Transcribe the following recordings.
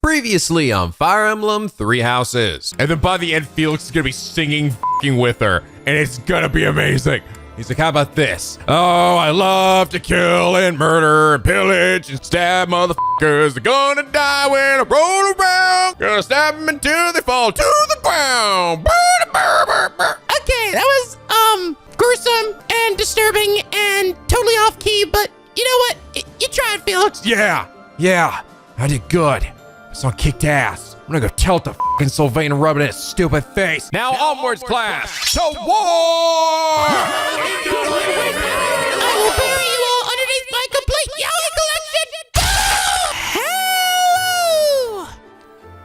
Previously on Fire Emblem Three Houses. And then by the end, Felix is gonna be singing f***ing with her, and it's gonna be amazing. He's like, how about this? Oh, I love to kill and murder and pillage and stab motherfuckers. They're gonna die when I roll around. Gonna stab them until they fall to the ground. Okay, that was, gruesome and disturbing and totally off key, but you know what? You tried, Felix. Yeah, I did good. This song kicked ass. I'm gonna go tell it to f***ing Sylvain and rub it in his stupid face. Now onwards, class, to war! I will bury you all underneath my complete Yowie collection. Hello!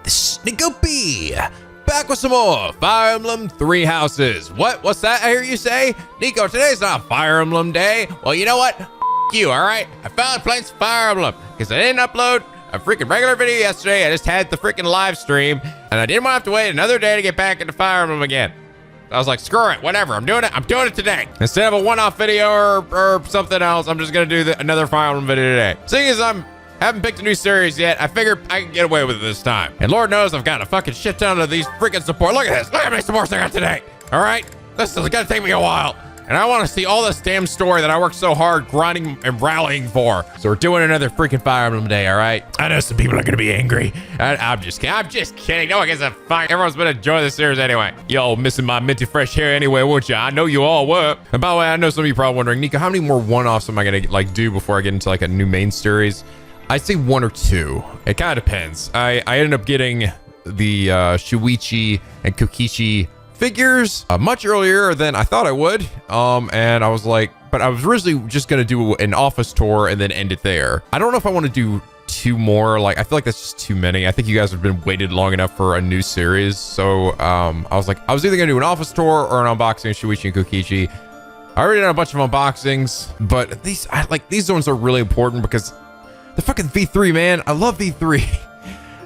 This is NicoB, back with some more Fire Emblem Three Houses. What's that I hear you say? Nico, today's not Fire Emblem Day. Well, you know what? F*** you, all right? I found playing some Fire Emblem because I didn't upload a freaking regular video yesterday. I just had the freaking live stream, and I didn't want to have to wait another day to get back into Fire Emblem again. I was like, screw it, whatever. I'm doing it today. Instead of a one-off video or something else, I'm just gonna do another Fire Emblem video today. Seeing as I haven't picked a new series yet, I figured I can get away with it this time. And Lord knows I've got a fucking shit ton of these freaking support. Look at this. Look how many supports I got today. All right, this is gonna take me a while. And I want to see all this damn story that I worked so hard grinding and rallying for. So we're doing another freaking Fire Emblem Day, all right? I know some people are gonna be angry. I'm just kidding. No one gets a fuck. Everyone's been enjoying this series anyway. Y'all missing my minty fresh hair anyway, won't you? I know you all were. And by the way, I know some of you probably wondering, Nico, how many more one-offs am I gonna like do before I get into like a new main series? I'd say one or two. It kind of depends. I ended up getting the Shuichi and Kokichi figures much earlier than I thought I would, and I was like, but I was originally just gonna do an office tour and then end it there. I don't know if I want to do two more. Like, I feel like that's just too many. I think you guys have been waited long enough for a new series, so I was like, I was either gonna do an office tour or an unboxing of Shuichi and Kokichi. I already done a bunch of unboxings, but these ones are really important because the fucking V3, man. I love V3.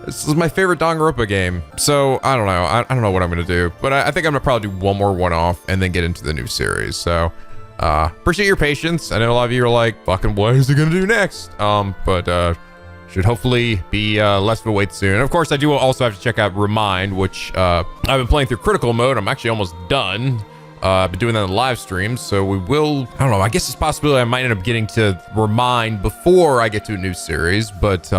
This is my favorite Danganronpa game. So, I don't know. I don't know what I'm going to do. But I think I'm going to probably do one more one-off and then get into the new series. So, appreciate your patience. I know a lot of you are like, fucking, what is he going to do next? But should hopefully be less of a wait soon. And of course, I do also have to check out Remind, which I've been playing through critical mode. I'm actually almost done. I've been doing that on the live stream. So we will, I don't know. I guess it's a possibility I might end up getting to Remind before I get to a new series. But,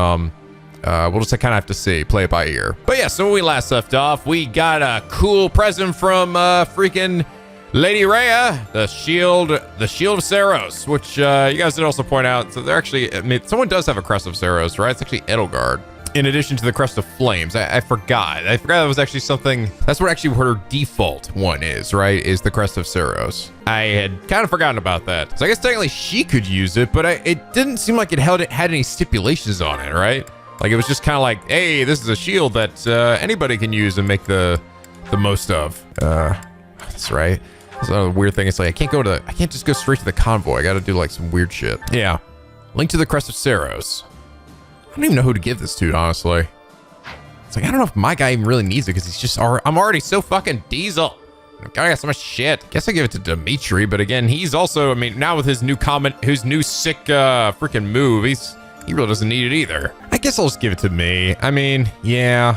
we'll just kind of have to see, play it by ear. But yeah, so when we last left off, we got a cool present from freaking Lady Rhea, the shield of Sorrows, which you guys did also point out. So they're actually, I mean, someone does have a Crest of Sorrows, right? It's actually Edelgard. In addition to the Crest of Flames, I forgot. I forgot that was actually something. That's what actually her default one is, right? Is the Crest of Sorrows. I had kind of forgotten about that. So I guess technically she could use it, but it didn't seem like it had any stipulations on it, right? Like, it was just kind of like, hey, this is a shield that anybody can use and make the most of. That's right. That's another weird thing. It's like, I can't just go straight to the convoy. I got to do like some weird shit. Yeah. Link to the Crest of Sorrows. I don't even know who to give this to, honestly. It's like, I don't know if my guy even really needs it because he's just, I'm already so fucking diesel. I got so much shit. Guess I give it to Dimitri, but again, he's also, I mean, now with his new sick freaking move, he really doesn't need it either. I guess I'll just give it to me. I mean, yeah.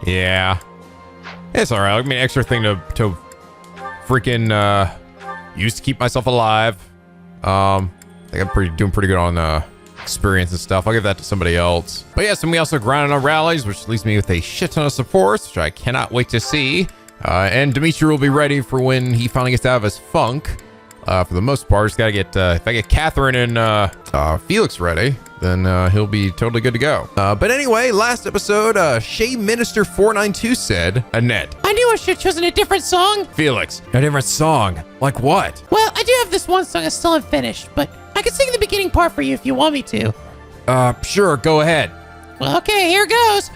It's all right. I mean, extra thing to freaking use to keep myself alive. I think I'm doing pretty good on experience and stuff. I'll give that to somebody else. But yes, and we also grinded on rallies, which leaves me with a shit ton of supports, which I cannot wait to see. And Dimitri will be ready for when he finally gets out of his funk. For the most part, just gotta get, if I get Catherine and Felix ready, then he'll be totally good to go. But anyway, last episode, Shea Minister 492 said, Annette. I knew I should have chosen a different song. Felix, a different song? Like what? Well, I do have this one song that's still unfinished, but I can sing the beginning part for you if you want me to. Sure, go ahead. Well, okay, here goes.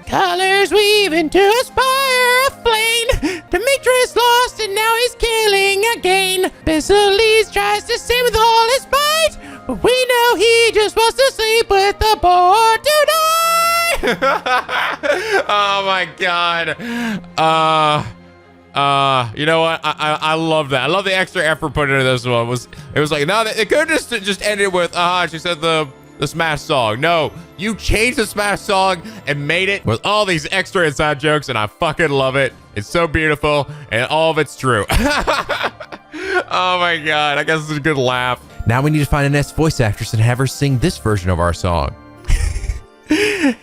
Colors weaving to aspire a flame. Demetrius lost and now he's killing again. Basilis tries to save with all his might, but we know he just wants to sleep with the board tonight. Oh my god. You know what? I love that. I love the extra effort put into this one. It was like, no, it could have just ended with, she said the the Smash song. No, you changed the Smash song and made it with all these extra inside jokes, and I fucking love it. It's so beautiful, and all of it's true. Oh my God, I guess it's a good laugh. Now we need to find a next voice actress and have her sing this version of our song.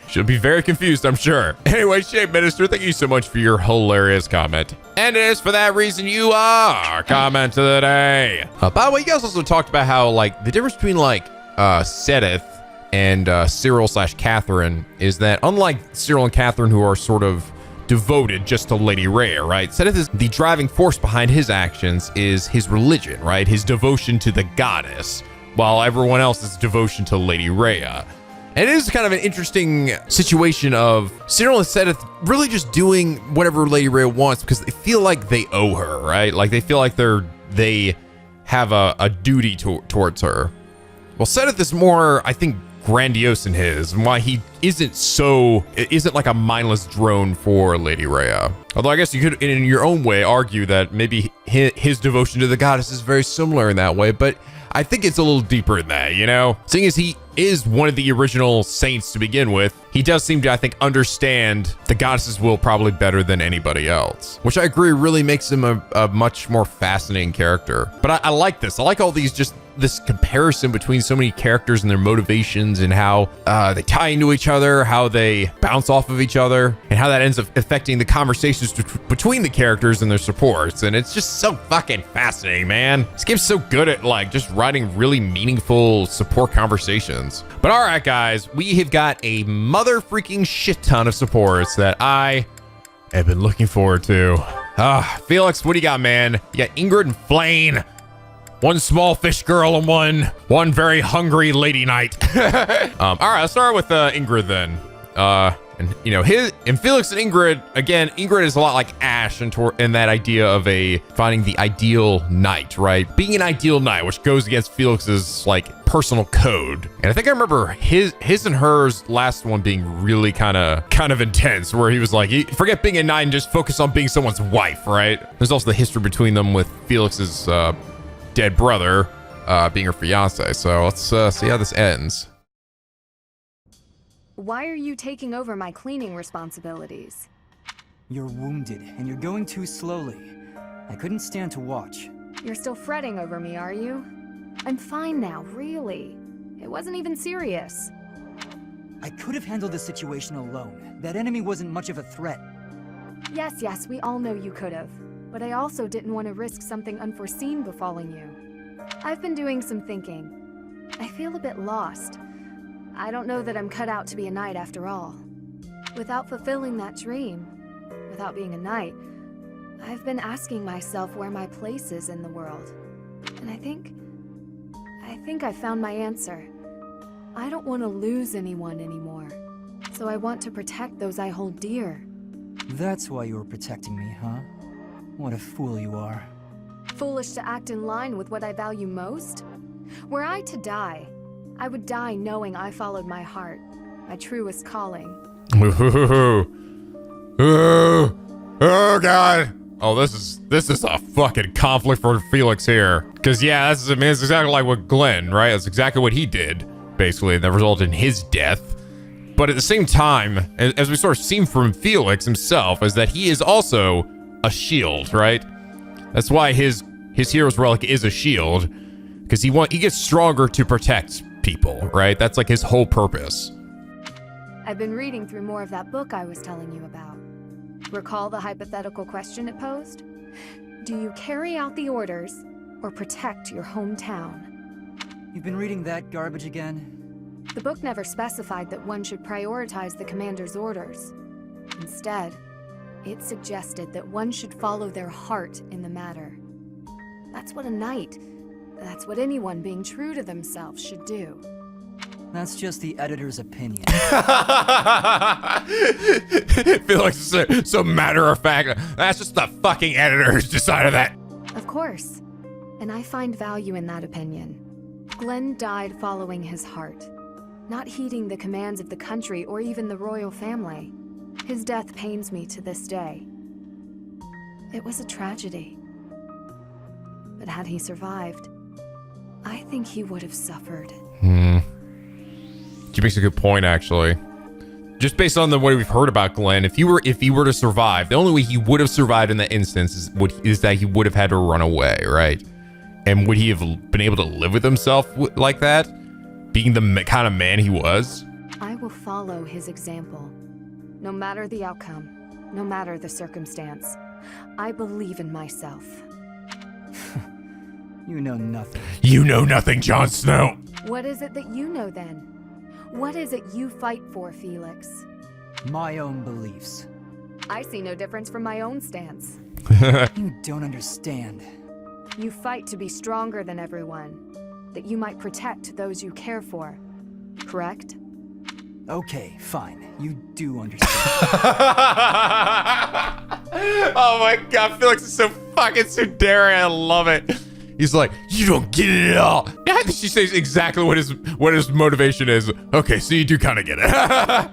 She'll be very confused, I'm sure. Anyway, Shape Minister, thank you so much for your hilarious comment. And it is for that reason you are comment of the day. By the way, you guys also talked about how, like, the difference between, like, Seteth and Cyril/Catherine is that unlike Cyril and Catherine, who are sort of devoted just to Lady Rhea, right? Seteth is the driving force behind his actions is his religion, right? His devotion to the goddess, while everyone else's devotion to Lady Rhea. And it is kind of an interesting situation of Cyril and Seteth really just doing whatever Lady Rhea wants because they feel like they owe her, right? Like they feel like they have a duty towards her. Well, Seteth is more, I think, grandiose in his, and why he isn't like a mindless drone for Lady Rhea. Although I guess you could, in your own way, argue that maybe his devotion to the goddess is very similar in that way, but I think it's a little deeper than that, you know? Seeing as he is one of the original saints to begin with, he does seem to, I think, understand the goddess's will probably better than anybody else, which I agree really makes him a much more fascinating character. But I like this. I like all these this comparison between so many characters and their motivations and how they tie into each other, how they bounce off of each other, and how that ends up affecting the conversations between the characters and their supports. And it's just so fucking fascinating, man. This game's so good at like just writing really meaningful support conversations. But all right, guys, we have got a mother freaking shit ton of supports that I have been looking forward to. Felix, what do you got, man? You got Ingrid and Flane. One small fish girl and one very hungry lady knight. All right, let's start with Ingrid then. And you know, Felix and Ingrid, again, Ingrid is a lot like Ash in that idea of finding the ideal knight, right? Being an ideal knight, which goes against Felix's like personal code. And I think I remember his and hers last one being really kind of intense, where he was like, forget being a knight and just focus on being someone's wife, right? There's also the history between them with Felix's dead brother being her fiance. So let's see how this ends. Why are you taking over my cleaning responsibilities? You're wounded, and you're going too slowly. I couldn't stand to watch. You're still fretting over me, are you? I'm fine now, really. It wasn't even serious. I could have handled the situation alone. That enemy wasn't much of a threat. Yes, we all know you could have. But I also didn't want to risk something unforeseen befalling you. I've been doing some thinking. I feel a bit lost. I don't know that I'm cut out to be a knight after all. Without fulfilling that dream, without being a knight, I've been asking myself where my place is in the world. And I think I found my answer. I don't want to lose anyone anymore. So I want to protect those I hold dear. That's why you were protecting me, huh? What a fool you are. Foolish to act in line with what I value most? Were I to die, I would die knowing I followed my heart, my truest calling. Oh God. Oh, this is a fucking conflict for Felix here. Cause yeah, it's exactly like what Glenn, right? That's exactly what he did, basically, that resulted in his death. But at the same time, as we sort of seen from Felix himself, is that he is also a shield, right? That's why his hero's relic is a shield, because he gets stronger to protect people, right? That's like his whole purpose. I've been reading through more of that book I was telling you about. Recall the hypothetical question it posed? Do you carry out the orders or protect your hometown? You've been reading that garbage again? The book never specified that one should prioritize the commander's orders. Instead, it suggested that one should follow their heart in the matter. That's what a knight, that's what anyone being true to themselves should do. That's just the editor's opinion. Felix is so matter of fact. That's just the fucking editor who's decided that. Of course. And I find value in that opinion. Glenn died following his heart, not heeding the commands of the country or even the royal family. His death pains me to this day. It was a tragedy. But had he survived, I think he would have suffered. She makes a good point, actually. Just based on the way we've heard about Glenn, if he were to survive, the only way he would have survived in that instance is that he would have had to run away, right? And would he have been able to live with himself like that, being the kind of man he was? I will follow his example. No matter the outcome, no matter the circumstance, I believe in myself. You know nothing. You know nothing, Jon Snow. What is it that you know then? What is it you fight for, Felix? My own beliefs. I see no difference from my own stance. You don't understand. You fight to be stronger than everyone, that you might protect those you care for, correct? Okay, fine. You do understand. Oh my god, Felix is so fucking daring. I love it. He's like, you don't get it at all. I think she says exactly what his motivation is. Okay, so you do kind of get it.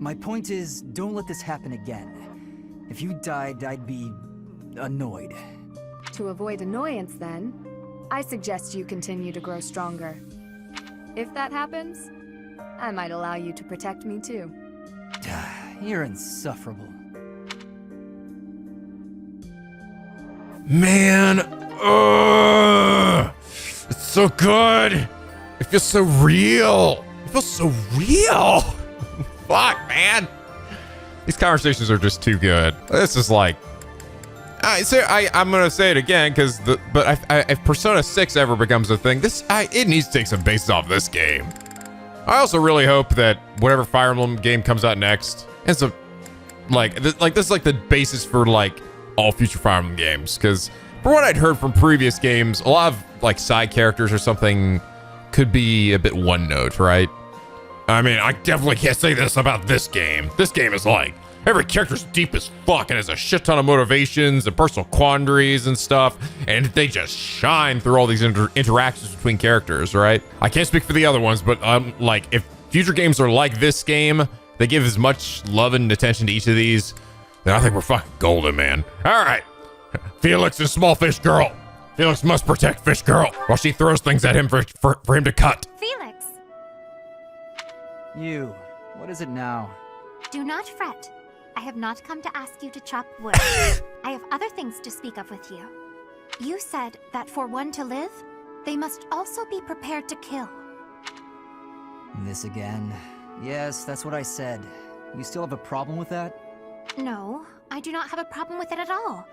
My point is, don't let this happen again. If you died, I'd be annoyed. To avoid annoyance, then, I suggest you continue to grow stronger. If that happens, I might allow you to protect me too. You're insufferable. Man, it's so good. It feels so real. It feels so real. Fuck, man. These conversations are just too good. This is like, I'm gonna say it again because if Persona 6 ever becomes a thing, it needs to take some bases off this game. I also really hope that whatever Fire Emblem game comes out next, it's this is like the basis for like all future Fire Emblem games. Because from what I'd heard from previous games, a lot of like side characters or something could be a bit one note, right? I mean, I definitely can't say this about this game. This game is like, every character's deep as fuck and has a shit ton of motivations and personal quandaries and stuff, and they just shine through all these interactions between characters, right? I can't speak for the other ones, but like, if future games are like this game, they give as much love and attention to each of these, then I think we're fucking golden, man. All right, Felix and Small Fish Girl. Felix must protect Fish Girl while she throws things at him for him to cut. Felix! You, what is it now? Do not fret. I have not come to ask you to chop wood. I have other things to speak of with you. You said that for one to live, they must also be prepared to kill. This again. Yes, that's what I said. You still have a problem with that? No, I do not have a problem with it at all.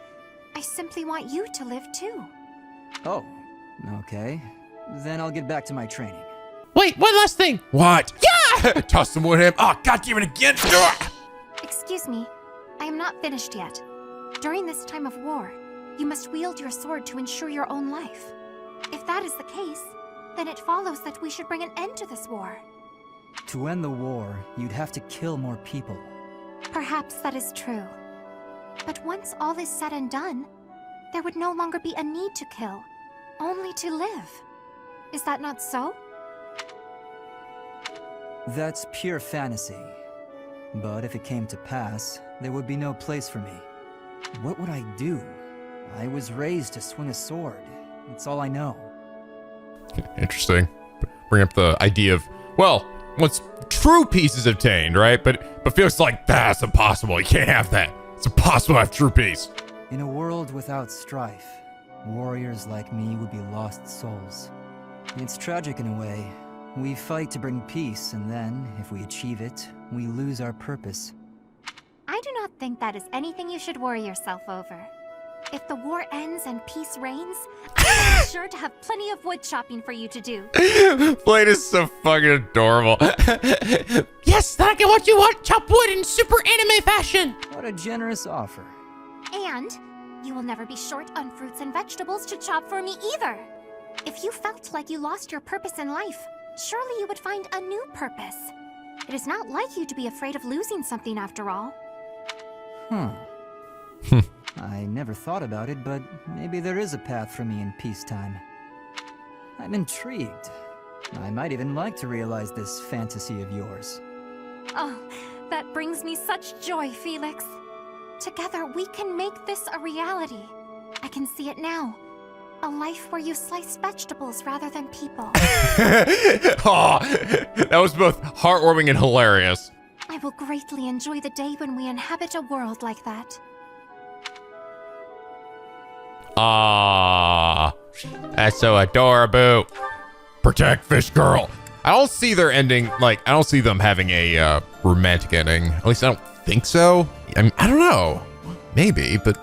I simply want you to live too. Oh, okay. Then I'll get back to my training. Wait, one last thing. What? Yeah! Toss some wood at him. Oh, god damn it again. Excuse me, I am not finished yet. During this time of war, you must wield your sword to ensure your own life. If that is the case, then it follows that we should bring an end to this war. To end the war, you'd have to kill more people. Perhaps that is true. But once all is said and done, there would no longer be a need to kill, only to live. Is that not so? That's pure fantasy. But if it came to pass, there would be no place for me. What would I do? I was raised to swing a sword. It's all I know. Interesting. Bring up the idea of, well, once true peace is obtained, right? But feels like that's impossible. You can't have that. It's impossible to have true peace. In a world without strife, warriors like me would be lost souls. It's tragic in a way. We fight to bring peace, and then, if we achieve it, we lose our purpose. I do not think that is anything you should worry yourself over. If the war ends and peace reigns, I'm sure to have plenty of wood chopping for you to do. Blade is so fucking adorable. Yes, I get what you want. Chop wood in super anime fashion. What a generous offer. And you will never be short on fruits and vegetables to chop for me either. If you felt like you lost your purpose in life, surely you would find a new purpose. It is not like you to be afraid of losing something after all. I never thought about it, but maybe there is a path for me in peacetime. I'm intrigued. I might even like to realize this fantasy of yours. Oh, that brings me such joy, Felix. Together we can make this a reality. I can see it now. A life where you slice vegetables rather than people. Oh, that was both heartwarming and hilarious. I will greatly enjoy the day when we inhabit a world like that. Ah, that's so adorable. Protect Fish Girl. I don't see their ending, like, I don't see them having a romantic ending. At least I don't think so. I mean, I don't know. Maybe, but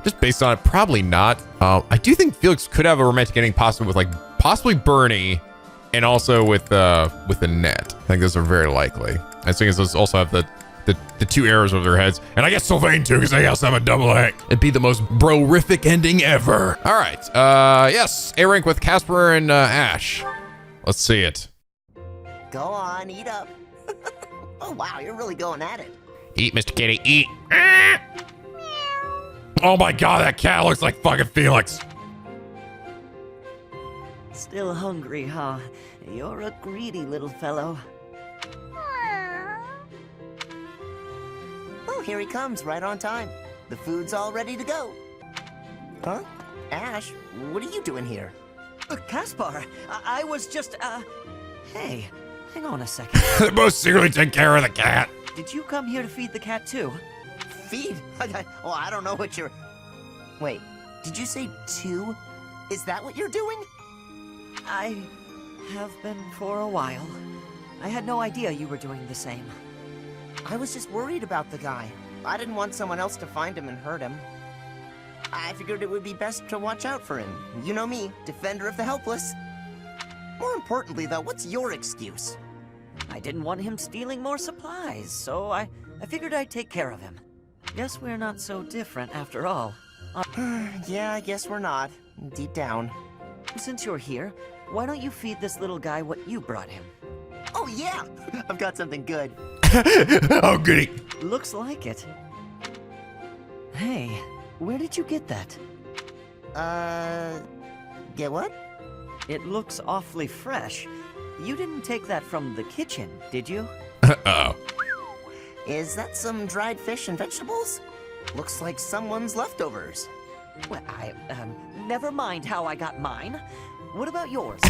just based on it, probably not. I do think Felix could have a romantic ending, possibly with, like, possibly Bernie, and also with Annette. I think those are very likely. I think those also have the two arrows over their heads. And I guess Sylvain too, because they also have a double A. It'd be the most bro-rific ending ever. All right, yes, A rank with Casper and Ash. Let's see it. Go on, eat up. Oh wow, you're really going at it. Eat, Mr. Kitty, eat. Oh my God, that cat looks like fucking Felix. Still hungry, huh? You're a greedy little fellow. Oh, here he comes, right on time. The food's all ready to go. Huh? Ash, what are you doing here? Caspar, I was just, Hey, hang on a second. They both secretly take care of the cat. Did you come here to feed the cat too? Feed? Oh, I don't know what you're... Wait, did you say 2? Is that what you're doing? I have been for a while. I had no idea you were doing the same. I was just worried about the guy. I didn't want someone else to find him and hurt him. I figured it would be best to watch out for him. You know me, defender of the helpless. More importantly, though, what's your excuse? I didn't want him stealing more supplies, so I figured I'd take care of him. Guess we're not so different after all. Yeah, I guess we're not. Deep down. Since you're here, why don't you feed this little guy what you brought him? Oh, yeah! I've got something good. Oh, goody. Looks like it. Hey, where did you get that? Get what? It looks awfully fresh. You didn't take that from the kitchen, did you? Uh-oh. Is that some dried fish and vegetables? Looks like someone's leftovers. Well, never mind how I got mine. What about yours?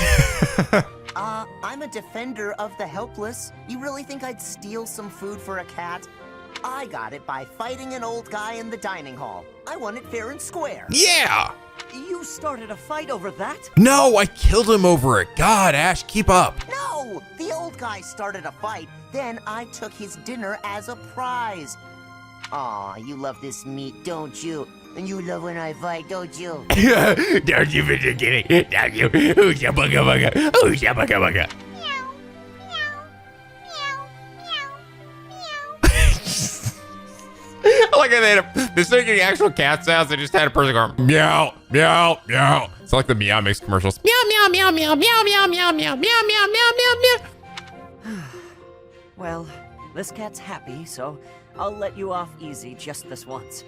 I'm a defender of the helpless. You really think I'd steal some food for a cat? I got it by fighting an old guy in the dining hall. I won it fair and square. Yeah. You started a fight over that? No, I killed him over it. God, Ash, keep up. No! The old guy started a fight, then I took his dinner as a prize. Aw, you love this meat, don't you? And you love when I fight, don't you? Don't you, Mr. Kitty? Don't you? Ooh-cha bugga bugga. Ooh-cha bugga bugga. Meow, meow, meow, meow, meow. I like how they had instead of getting actual cat sounds, they just had a person going meow, meow, meow. It's like the Meow Mix commercials. Meow, meow, meow, meow, meow, meow, meow, meow, meow, meow, meow, meow, meow. Well, this cat's happy, so I'll let you off easy just this once.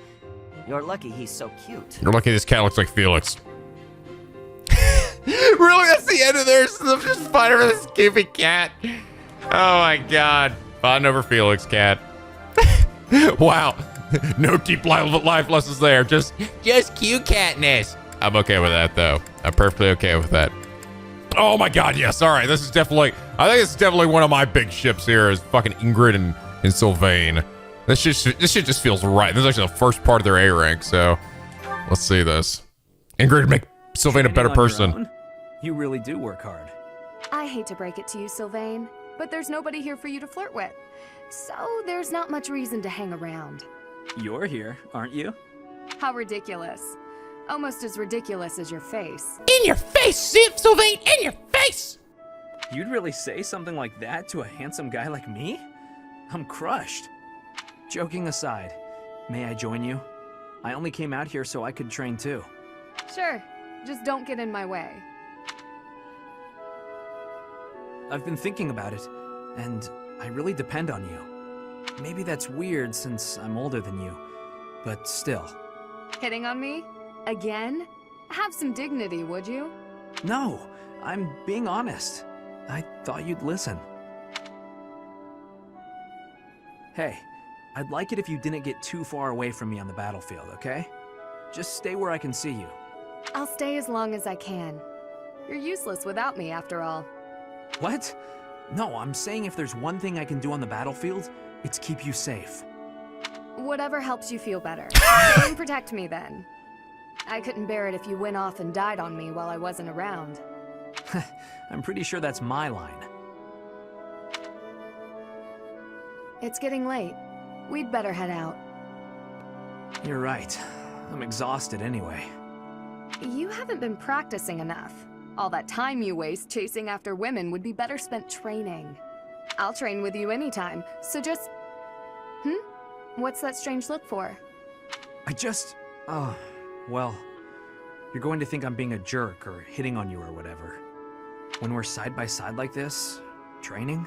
You're lucky he's so cute. You're lucky this cat looks like Felix. Really? That's the end of their stuff? Just fighting over this goofy cat? Oh my God. Fighting over Felix cat. Wow. No deep life lessons there. Just cute catness. I'm okay with that though. I'm perfectly okay with that. Oh my God, yes. All right. I think this is definitely one of my big ships here is fucking Ingrid and Sylvain. This shit just feels right. This is actually the first part of their A rank, so let's see this. Ingrid make Sylvain a better person. You really do work hard. I hate to break it to you, Sylvain, but there's nobody here for you to flirt with. So there's not much reason to hang around. You're here, aren't you? How ridiculous. Almost as ridiculous as your face. In your face, Sylvain, in your face! You'd really say something like that to a handsome guy like me? I'm crushed. Joking aside, may I join you? I only came out here so I could train too. Sure, just don't get in my way. I've been thinking about it, and I really depend on you. Maybe that's weird since I'm older than you, but still. Hitting on me? Again? Have some dignity, would you? No, I'm being honest. I thought you'd listen. Hey, I'd like it if you didn't get too far away from me on the battlefield, okay? Just stay where I can see you. I'll stay as long as I can. You're useless without me, after all. What? No, I'm saying if there's one thing I can do on the battlefield, it's keep you safe. Whatever helps you feel better. Stay and protect me, then. I couldn't bear it if you went off and died on me while I wasn't around. I'm pretty sure that's my line. It's getting late. We'd better head out. You're right. I'm exhausted anyway. You haven't been practicing enough. All that time you waste chasing after women would be better spent training. I'll train with you anytime, so just... What's that strange look for? Oh, well, you're going to think I'm being a jerk or hitting on you or whatever. When we're side by side like this, training,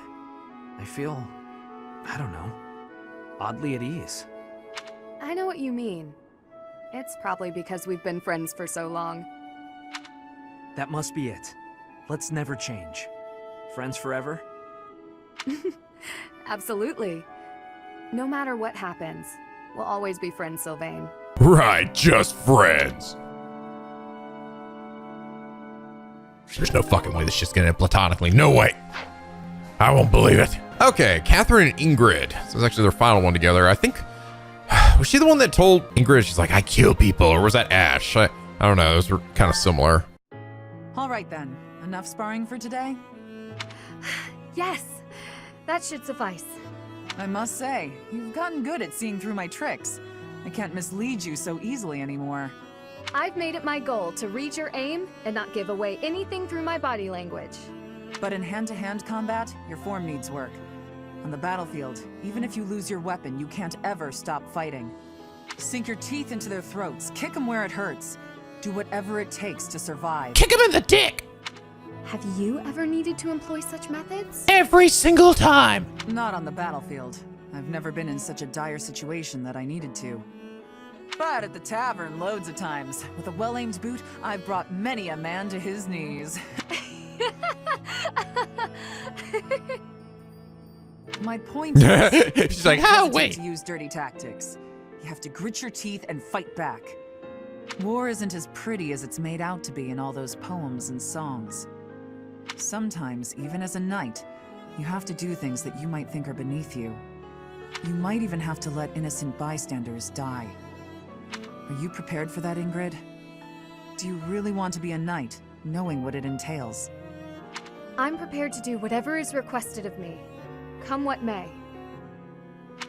I feel, I don't know, oddly at ease. I know what you mean. It's probably because we've been friends for so long. That must be it. Let's never change. Friends forever? Absolutely. No matter what happens, we'll always be friends, Sylvain. Right, just friends. There's no fucking way this shit's gonna end platonically. No way. I won't believe it. Okay, Catherine and Ingrid. This is actually their final one together. I think, was she the one that told Ingrid, she's like, I kill people, or was that Ash? I don't know, those were kind of similar. All right then, enough sparring for today? Yes, that should suffice. I must say, you've gotten good at seeing through my tricks. I can't mislead you so easily anymore. I've made it my goal to read your aim and not give away anything through my body language. But in hand-to-hand combat, your form needs work. On the battlefield, even if you lose your weapon, you can't ever stop fighting. Sink your teeth into their throats, kick them where it hurts. Do whatever it takes to survive. Kick him in the dick! Have you ever needed to employ such methods? Every single time! Not on the battlefield. I've never been in such a dire situation that I needed to. But at the tavern, loads of times. With a well-aimed boot, I've brought many a man to his knees. My point is, She's like, oh, wait. to use dirty tactics. You have to grit your teeth and fight back. War isn't as pretty as it's made out to be in all those poems and songs. Sometimes, even as a knight, you have to do things that you might think are beneath you. You might even have to let innocent bystanders die. Are you prepared for that, Ingrid? Do you really want to be a knight, knowing what it entails? I'm prepared to do whatever is requested of me, come what may.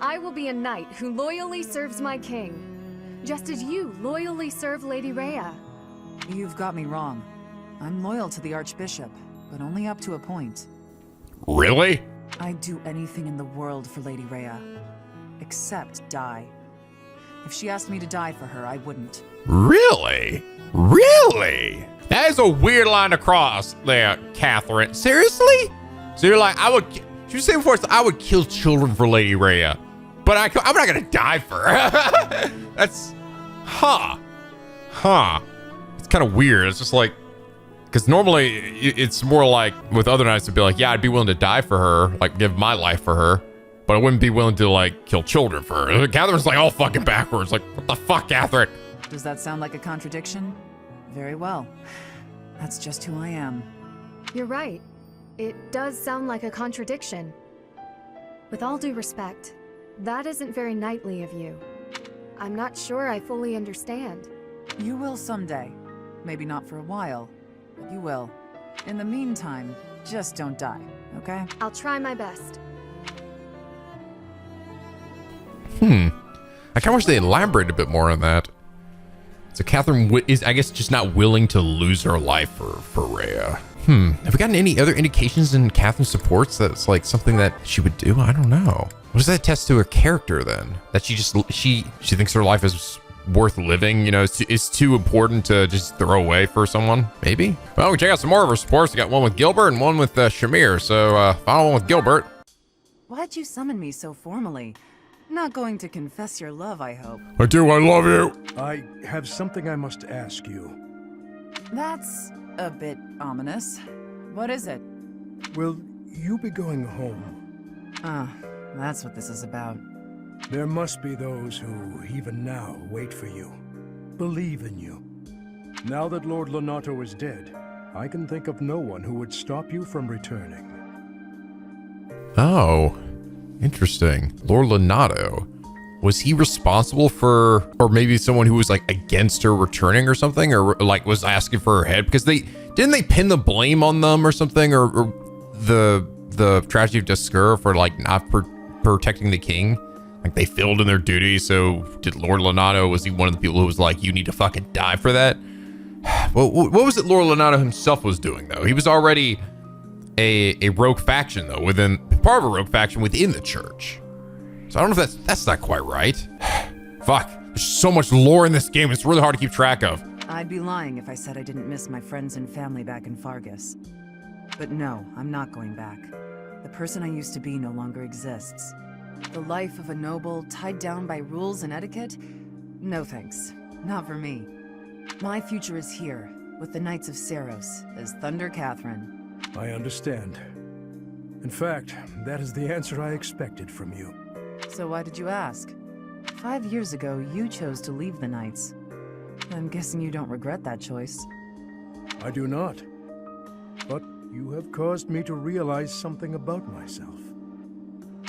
I will be a knight who loyally serves my king, just as you loyally serve Lady Rhea. You've got me wrong. I'm loyal to the Archbishop, but only up to a point. Really? I'd do anything in the world for Lady Rhea, except die. If she asked me to die for her, I wouldn't. Really? Really? That is a weird line to cross there, Catherine. Seriously? So you're like, she was saying before, I would kill children for Lady Rhea, but I'm not gonna die for her. That's, It's kind of weird. It's just like, because normally it's more like with other knights to be like, yeah, I'd be willing to die for her, like give my life for her, but I wouldn't be willing to like kill children for her. Catherine's like all fucking backwards. Like, what the fuck, Catherine? Does that sound like a contradiction? Very well. That's just who I am. You're right. It does sound like a contradiction. With all due respect, that isn't very knightly of you. I'm not sure I fully understand. You will someday. Maybe not for a while, but you will. In the meantime, just don't die, okay? I'll try my best. I kind of wish they elaborated a bit more on that. So Catherine is, I guess, just not willing to lose her life for Rhea. Have we gotten any other indications in Catherine's supports that's like something that she would do? I don't know. What does that attest to her character then? That she thinks her life is worth living, you know, it's too important to just throw away for someone, maybe? Well, we check out some more of her supports. We got one with Gilbert and one with Shamir. So final one with Gilbert. Why'd you summon me so formally? Not going to confess your love, I hope. I do, I love you. I have something I must ask you. That's a bit ominous. What is it? Will you be going home? Ah, that's what this is about. There must be those who, even now, wait for you, believe in you. Now that Lord Lonato is dead, I can think of no one who would stop you from returning. Oh, interesting. Lord Lonato. Was he responsible for, or maybe someone who was like against her returning or something, or like was asking for her head? Because didn't they pin the blame on them or something, or the tragedy of Duscur for like not protecting the king? Like they failed in their duty. So did Lord Lonato, was he one of the people who was like, you need to fucking die for that? What was it Lord Lonato himself was doing though? He was already a rogue faction though, part of a rogue faction within the church. So I don't know if that's not quite right. Fuck, there's so much lore in this game, it's really hard to keep track of. I'd be lying if I said I didn't miss my friends and family back in Fargus. But no, I'm not going back. The person I used to be no longer exists. The life of a noble, tied down by rules and etiquette? No thanks. Not for me. My future is here, with the Knights of Seiros, as Thunder Catherine. I understand. In fact, that is the answer I expected from you. So why did you ask? 5 years ago, you chose to leave the Knights. I'm guessing you don't regret that choice. I do not. But you have caused me to realize something about myself.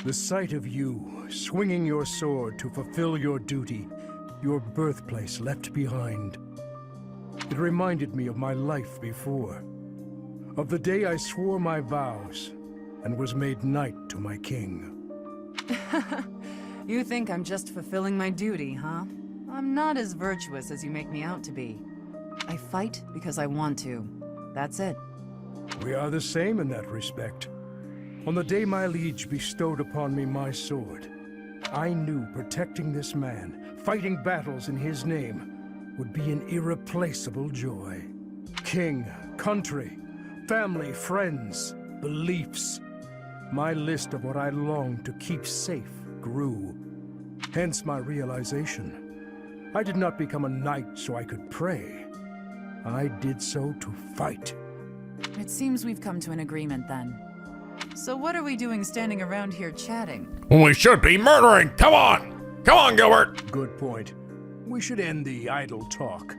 The sight of you, swinging your sword to fulfill your duty, your birthplace left behind. It reminded me of my life before. Of the day I swore my vows, and was made knight to my king. You think I'm just fulfilling my duty, huh? I'm not as virtuous as you make me out to be. I fight because I want to. That's it. We are the same in that respect. On the day my liege bestowed upon me my sword, I knew protecting this man, fighting battles in his name, would be an irreplaceable joy. King, country, family, friends, beliefs. My list of what I longed to keep safe grew. Hence my realization. I did not become a knight so I could pray. I did so to fight. It seems we've come to an agreement then. So what are we doing standing around here chatting? Well, we should be murdering. Come on. Come on, Gilbert. Good point. We should end the idle talk.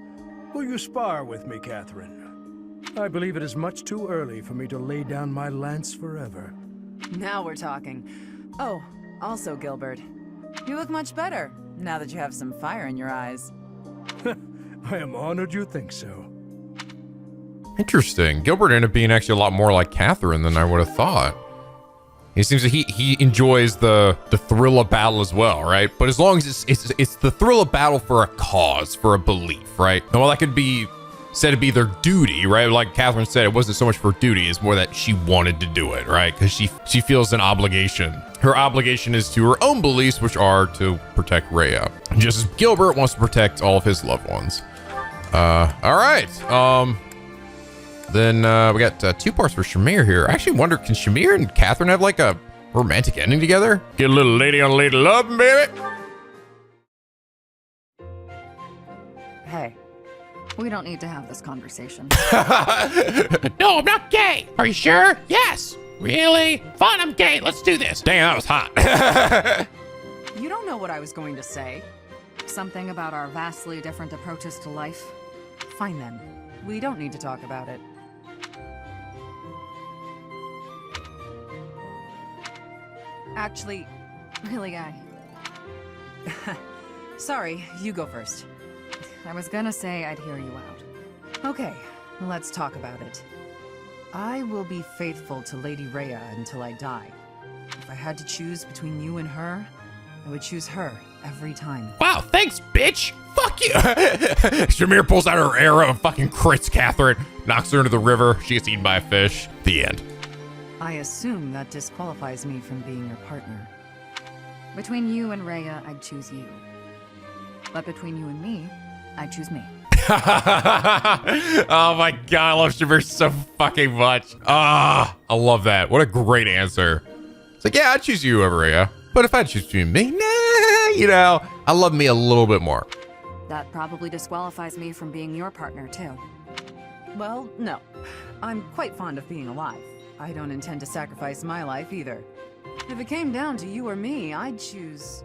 Will you spar with me, Catherine? I believe it is much too early for me to lay down my lance forever. Now we're talking. Oh, also, Gilbert, you look much better now that you have some fire in your eyes. I am honored you think so. Interesting. Gilbert ended up being actually a lot more like Catherine than I would have thought. He seems that he enjoys the thrill of battle as well, right? But as long as it's the thrill of battle for a cause, for a belief, right? And while that could be said to be their duty, right? Like Catherine said, it wasn't so much for duty, it's more that she wanted to do it, right? Because she feels an obligation. Her obligation is to her own beliefs, which are to protect Rhea. Just as Gilbert wants to protect all of his loved ones. All right. Then we got 2 parts for Shamir here. I actually wonder, can Shamir and Catherine have like a romantic ending together? Get a little lady on lady love, baby. Hey, we don't need to have this conversation. No, I'm not gay. Are you sure? Yes. Really? Fine, I'm gay. Let's do this. Dang, that was hot. You don't know what I was going to say. Something about our vastly different approaches to life. Fine then. We don't need to talk about it. Actually, Really, Guy. sorry, you go first. I was gonna say I'd hear you out. Okay, let's talk about it. I will be faithful to Lady Rhea until I die. If I had to choose between you and her, I would choose her every time. Wow, thanks, bitch. Fuck you. Shamir pulls out her arrow and fucking crits Catherine, knocks her into the river. She gets eaten by a fish. The end. I assume that disqualifies me from being your partner. Between you and Rhea, I'd choose you. But between you and me, I'd choose me. Oh my god, I love Shamir so fucking much. I love that. What a great answer. It's like, yeah, I'd choose you over Rhea. But if I choose between me, nah, you know, I love me a little bit more. That probably disqualifies me from being your partner, too. Well, no. I'm quite fond of being alive. I don't intend to sacrifice my life either. If it came down to you or me, I'd choose...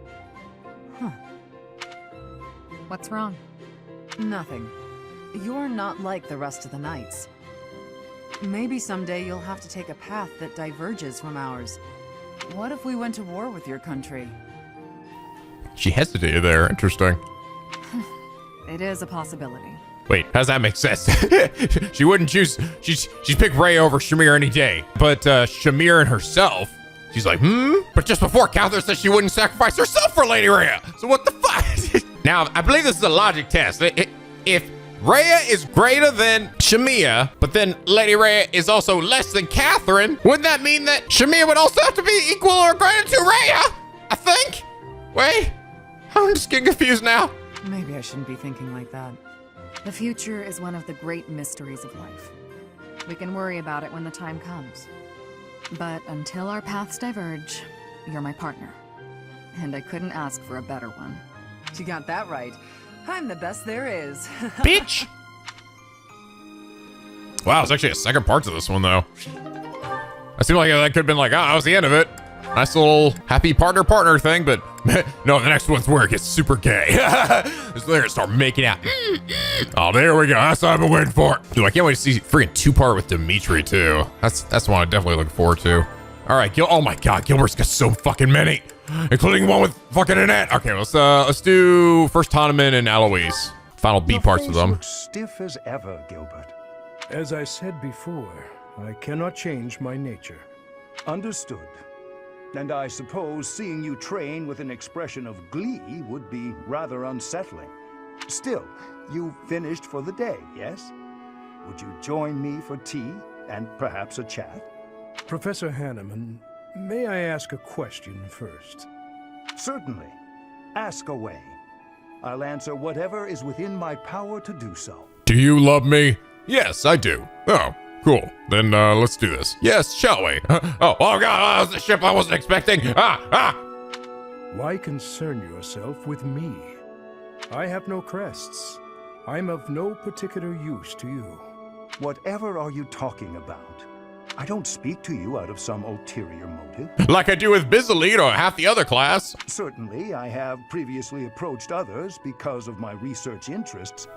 What's wrong? Nothing. you're not like the rest of the knights. Maybe someday you'll have to take a path that diverges from ours. What if we went to war with your country? She hesitated there. Interesting. It is a possibility. Wait, how does that make sense? She wouldn't choose. She's picked Rhea over Shamir any day. But Shamir and herself, she's like, But just before, Catherine said she wouldn't sacrifice herself for Lady Rhea. So what the fuck? Now, I believe this is a logic test. If Rhea is greater than Shamir, but then Lady Rhea is also less than Catherine, wouldn't that mean that Shamir would also have to be equal or greater to Rhea? I think. Wait, I'm just getting confused now. Maybe I shouldn't be thinking like that. The future is one of the great mysteries of life. We can worry about it when the time comes. But until our paths diverge, you're my partner. And I couldn't ask for a better one. You got that right. I'm the best there is. Bitch! Wow, there's actually a second part to this one, though. I seem like that could have been like, that was the end of it. Nice little happy partner thing, but no, the next one's where it gets super gay. They're gonna start making out. Oh, there we go. That's what I've been waiting for. Dude, I can't wait to see freaking 2-part with Dimitri, too. That's one I definitely look forward to. All right, oh my God, Gilbert's got so fucking many, including one with fucking Annette. Okay, let's do first Tournament and Eloise. Final B parts of them. Looks stiff as ever, Gilbert. As I said before, I cannot change my nature. Understood. And I suppose seeing you train with an expression of glee would be rather unsettling. Still, you finished for the day, yes? Would you join me for tea and perhaps a chat? Professor Hanneman, may I ask a question first? Certainly. Ask away. I'll answer whatever is within my power to do so. Do you love me? Yes, I do. Oh, cool. Then let's do this. Yes, shall we? Oh God, that was the ship I wasn't expecting. Why concern yourself with me? I have no crests. I'm of no particular use to you. Whatever are you talking about? I don't speak to you out of some ulterior motive. Like I do with Bizzlead or half the other class. Certainly, I have previously approached others because of my research interests.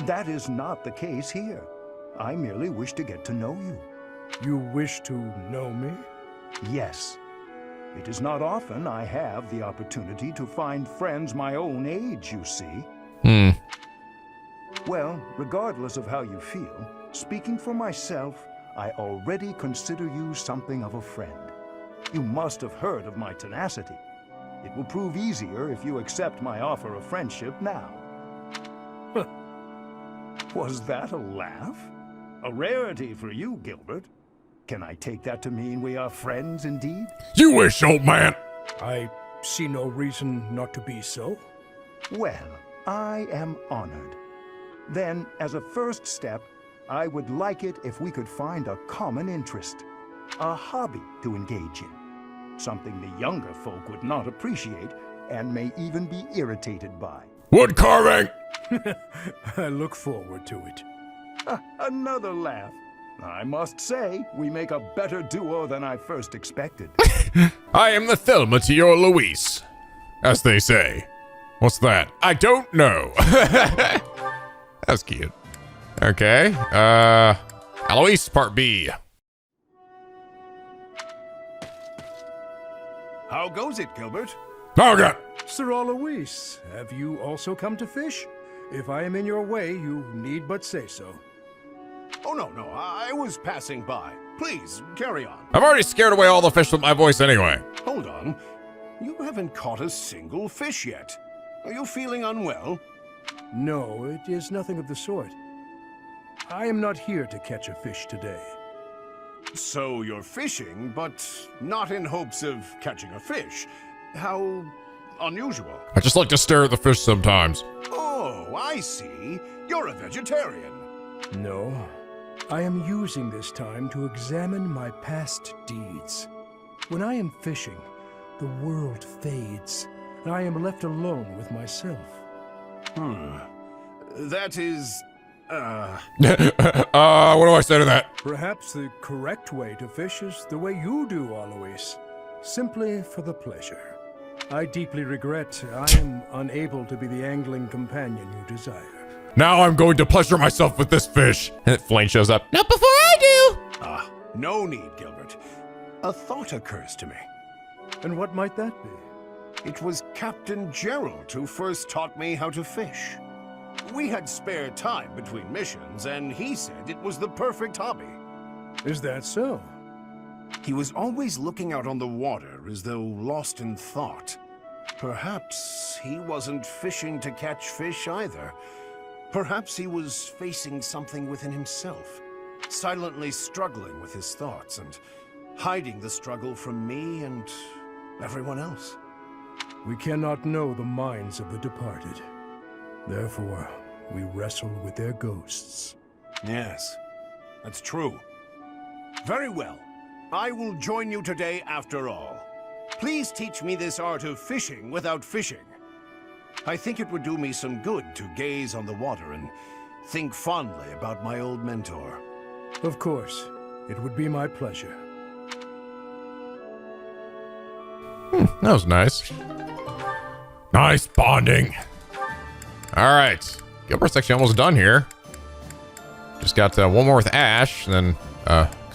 That is not the case here. I merely wish to get to know you. You wish to know me? Yes. It is not often I have the opportunity to find friends my own age, you see. Well, regardless of how you feel, speaking for myself, I already consider you something of a friend. You must have heard of my tenacity. It will prove easier if you accept my offer of friendship now. Was that a laugh? A rarity for you, Gilbert. Can I take that to mean we are friends indeed? You wish, old man. I see no reason not to be so. Well, I am honored. Then, as a first step, I would like it if we could find a common interest. A hobby to engage in. Something the younger folk would not appreciate and may even be irritated by. Wood carving! I look forward to it. Another laugh. I must say, we make a better duo than I first expected. I am the Thelma to your Louise, as they say. What's that? I don't know. That's cute. Okay. Eloise, part B. How goes it, Gilbert? Oh, God. Sir Alois, have you also come to fish? If I am in your way, you need but say so. Oh, no, I was passing by. Please, carry on. I've already scared away all the fish with my voice anyway. Hold on. You haven't caught a single fish yet. Are you feeling unwell? No, it is nothing of the sort. I am not here to catch a fish today. So you're fishing, but not in hopes of catching a fish. How unusual. I just like to stare at the fish sometimes. Oh, I see. You're a vegetarian. No. I am using this time to examine my past deeds. When I am fishing, the world fades, and I am left alone with myself. That is, what do I say to that? Perhaps the correct way to fish is the way you do, Alois. Simply for the pleasure. I deeply regret I am unable to be the angling companion you desire. Now I'm going to pleasure myself with this fish. And Flame shows up. Not before I do! Ah, no need, Gilbert. A thought occurs to me. And what might that be? It was Captain Gerald who first taught me how to fish. We had spare time between missions, and he said it was the perfect hobby. Is that so? He was always looking out on the water as though lost in thought. Perhaps he wasn't fishing to catch fish either. Perhaps he was facing something within himself, silently struggling with his thoughts and hiding the struggle from me and everyone else. We cannot know the minds of the departed. Therefore, we wrestle with their ghosts. Yes, that's true. Very well. I will join you today after all. Please teach me this art of fishing without fishing. I think it would do me some good to gaze on the water and think fondly about my old mentor. Of course, it would be my pleasure. That was nice. Nice bonding. All right. Gilbert's actually almost done here. Just got one more with Ash, and then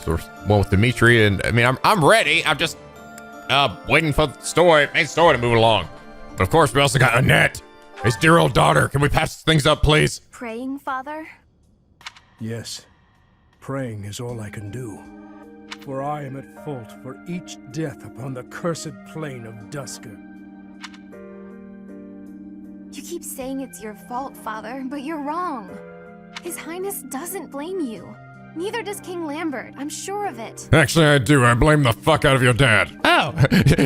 sort of one with Dimitri. And I mean, I'm ready. I'm just waiting for the main story to move along. But of course, we also got Annette, his dear old daughter. Can we pass things up, please? Praying, Father? Yes. Praying is all I can do. For I am at fault for each death upon the cursed plain of Dusker. You keep saying it's your fault, Father, but you're wrong. His Highness doesn't blame you. Neither does King Lambert, I'm sure of it. Actually, I do. I blame the fuck out of your dad. Oh,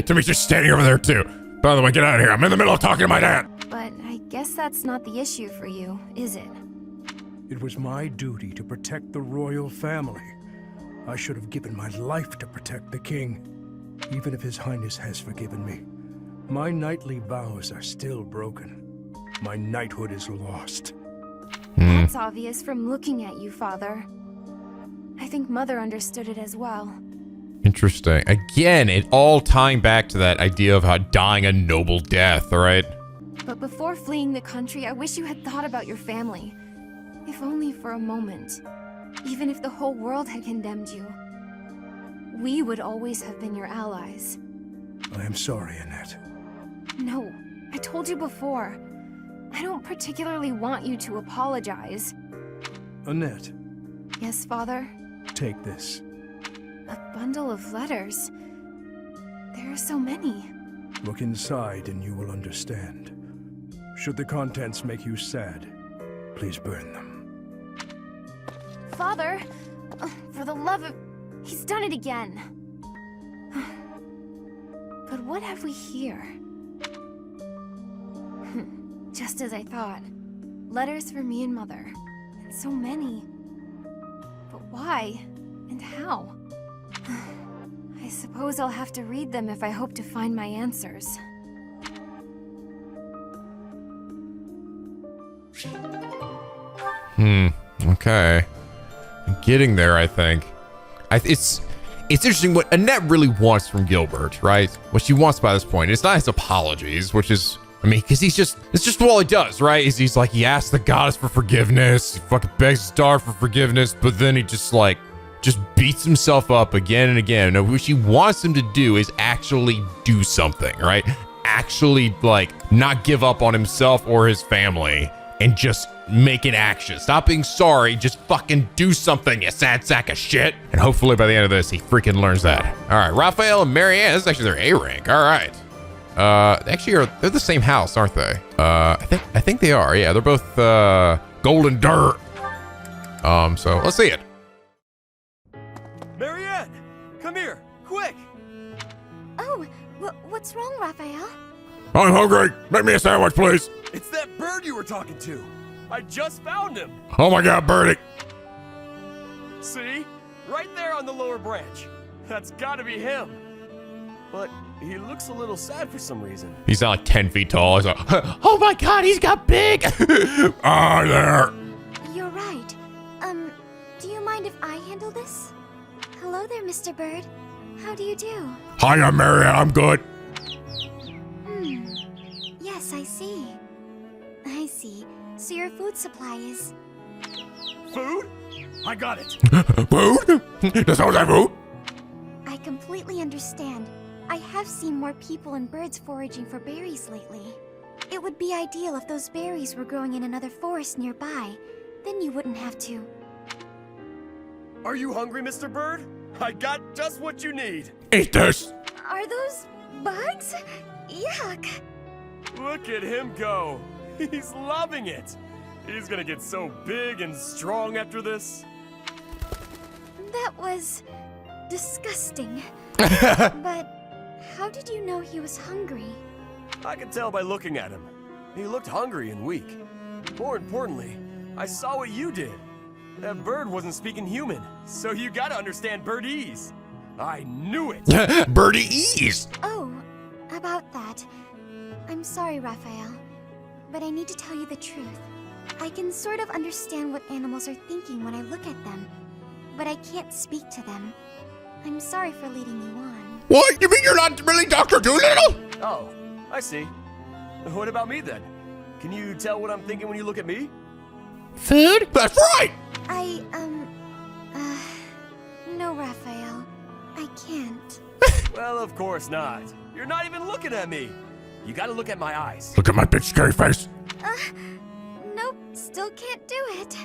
Dimitri's standing over there too. By the way, get out of here. I'm in the middle of talking to my dad. But I guess that's not the issue for you, is it? It was my duty to protect the royal family. I should have given my life to protect the king, even if His Highness has forgiven me. My knightly vows are still broken. My knighthood is lost. That's obvious from looking at you, Father. I think Mother understood it as well. Interesting. Again, it all tying back to that idea of how dying a noble death, right? But before fleeing the country, I wish you had thought about your family. If only for a moment. Even if the whole world had condemned you. We would always have been your allies. I am sorry, Annette. No, I told you before. I don't particularly want you to apologize. Annette. Yes, Father? Take this. A bundle of letters. There are so many. Look inside and you will understand. Should the contents make you sad, please burn them. Father! For the love of... He's done it again. But what have we here? Just as I thought. Letters for me and Mother. And so many. But why? And how? I suppose I'll have to read them if I hope to find my answers. Okay. I'm getting there, I think. It's interesting what Annette really wants from Gilbert, right? What she wants by this point. It's not his apologies, which is, I mean, because it's just all he does, right? He's like, he asks the goddess for forgiveness. He fucking begs his daughter for forgiveness, but then he just beats himself up again and again. And what she wants him to do is actually do something, right? Actually, not give up on himself or his family and just make an action. Stop being sorry. Just fucking do something, you sad sack of shit. And hopefully by the end of this, he freaking learns that. All right, Raphael and Marianne, this is actually their A rank. All right. They're the same house, aren't they? I think they are. Yeah, they're both golden dirt. So let's see it. Marianne, come here, quick! Oh, what's wrong, Raphael? I'm hungry. Make me a sandwich, please. It's that bird you were talking to. I just found him. Oh my God, Birdie. See? Right there on the lower branch. That's gotta be him. But he looks a little sad for some reason. He's not 10 feet tall. He's like, Oh my God, he's got big! Ah, there. You're right. Do you mind if I handle this? Hello there, Mr. Bird. How do you do? Hi, I'm Marianne. I'm good. Yes, I see. so your food supply is... Food? I got it. Food? That sounds like food. I completely understand. I have seen more people and birds foraging for berries lately. It would be ideal if those berries were growing in another forest nearby. Then you wouldn't have to. Are you hungry, Mr. Bird? I got just what you need. Eat this. Are those bugs? Yuck. Look at him go. He's loving it. He's gonna get so big and strong after this. That was disgusting. But how did you know he was hungry? I could tell by looking at him. He looked hungry and weak. More importantly, I saw what you did. That bird wasn't speaking human, so you gotta understand birdese. I knew it. Birdese. Oh, about that. I'm sorry, Raphael, but I need to tell you the truth. I can sort of understand what animals are thinking when I look at them, but I can't speak to them. I'm sorry for leading you on. What? You mean you're not really Dr. Doolittle? Oh, I see. What about me then? Can you tell what I'm thinking when you look at me? Food? That's right! No, Raphael. I can't. Well, of course not. You're not even looking at me. You gotta look at my eyes. Look at my bitch scary face. Nope, still can't do it.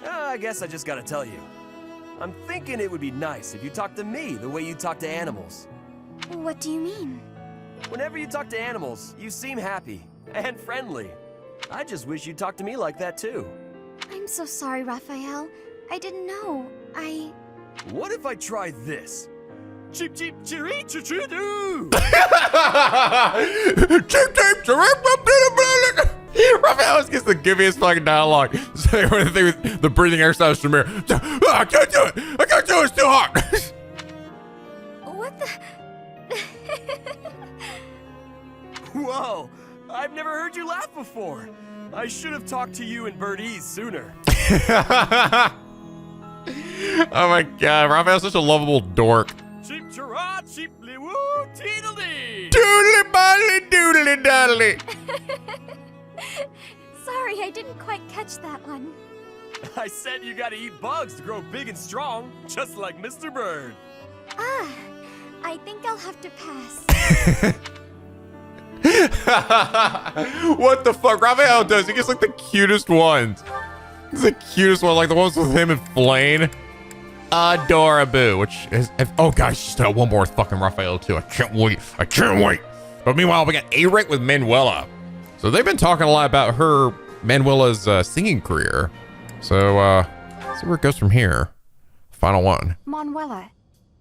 I guess I just gotta tell you. I'm thinking it would be nice if you talked to me the way you talk to animals. What do you mean? Whenever you talk to animals, you seem happy and friendly. I just wish you'd talk to me like that too. I'm so sorry, Raphael. I didn't know. What if I try this? Cheep cheep chiri chiri doo. Cheep cheep chiri. Raphael gets the gimmiest fucking dialogue. So the thing with the breathing exercise from here. I can't do it. I can't do it. It's too hard. What the? Whoa! I've never heard you laugh before. I should have talked to you in birdese sooner. Oh my god, Raphael's such a lovable dork. Cheep chira cheep li woo teedledee. Doodly boddly doodly doddly. Sorry, I didn't quite catch that one. I said you gotta eat bugs to grow big and strong, just like Mr. Bird. I think I'll have to pass. What the fuck? Raphael does. He gets like the cutest ones. He's the cutest one, like the ones with him and Flane. Adorable. Which is, oh gosh, just one more with fucking Raphael too. I can't wait. I can't wait. But meanwhile, we got Eric with Manuela. So they've been talking a lot about her, Manuela's singing career. So let's see where it goes from here. Final one. Manuela,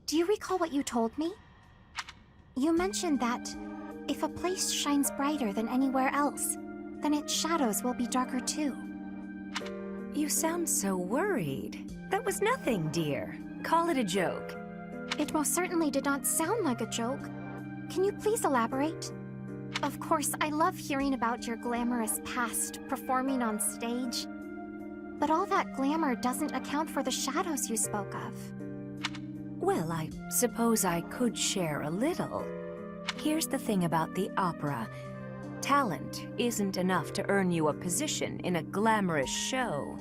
do you recall what you told me? You mentioned that if a place shines brighter than anywhere else, then its shadows will be darker too. You sound so worried. That was nothing, dear. Call it a joke. It most certainly did not sound like a joke. Can you please elaborate? Of course, I love hearing about your glamorous past, performing on stage. But all that glamour doesn't account for the shadows you spoke of. Well, I suppose I could share a little. Here's the thing about the opera. Talent isn't enough to earn you a position in a glamorous show.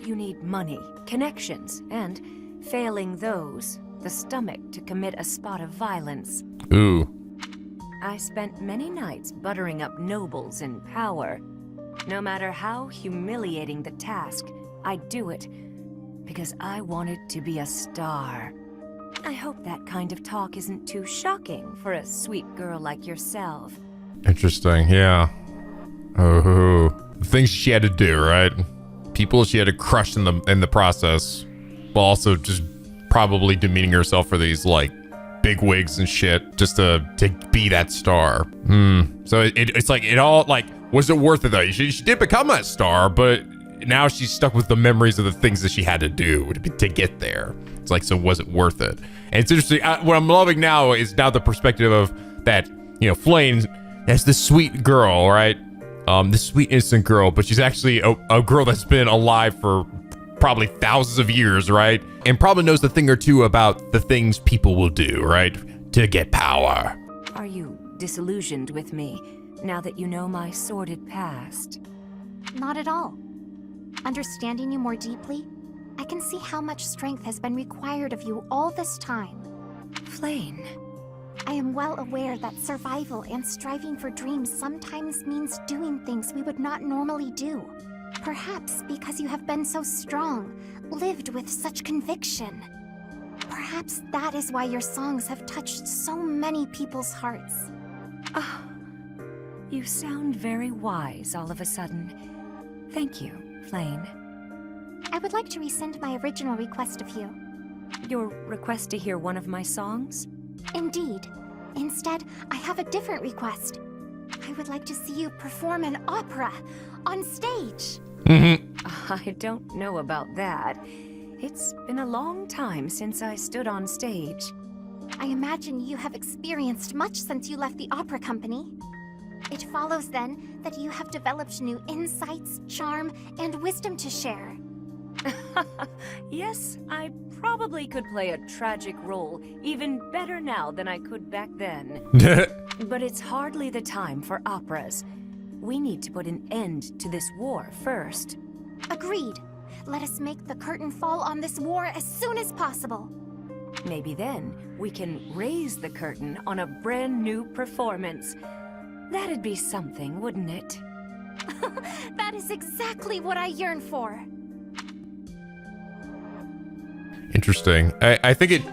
You need money, connections, and, failing those, the stomach to commit a spot of violence. Ooh. I spent many nights buttering up nobles in power. No matter how humiliating the task, I'd do it because I wanted to be a star. I hope that kind of talk isn't too shocking for a sweet girl like yourself. Interesting, yeah. Oh, the things she had to do, right? People she had to crush in the process, while also just probably demeaning herself for these like big wigs and shit just to be that star. So it's like it all like, was it worth it though? She did become that star, but now she's stuck with the memories of the things that she had to do to get there. It's like, so was it worth it? And it's interesting. What I'm loving now is now the perspective of that, you know, Flane as this sweet girl, right? This sweet innocent girl, but she's actually a girl that's been alive for probably thousands of years, right? And probably knows a thing or two about the things people will do, right? To get power. Are you disillusioned with me now that you know my sordid past? Not at all. Understanding you more deeply, I can see how much strength has been required of you all this time. Flayn. I am well aware that survival and striving for dreams sometimes means doing things we would not normally do. Perhaps because you have been so strong, lived with such conviction. Perhaps that is why your songs have touched so many people's hearts. Oh, you sound very wise all of a sudden. Thank you, Flayn. I would like to rescind my original request of you. Your request to hear one of my songs? Indeed. Instead, I have a different request. I would like to see you perform an opera on stage. I don't know about that. It's been a long time since I stood on stage. I imagine you have experienced much since you left the opera company. It follows then that you have developed new insights, charm, and wisdom to share. Yes, I probably could play a tragic role even better now than I could back then. But it's hardly the time for operas. We need to put an end to this war first. Agreed. Let us make the curtain fall on this war as soon as possible. Maybe then we can raise the curtain on a brand new performance. That'd be something, wouldn't it? That is exactly what I yearn for. Interesting. I think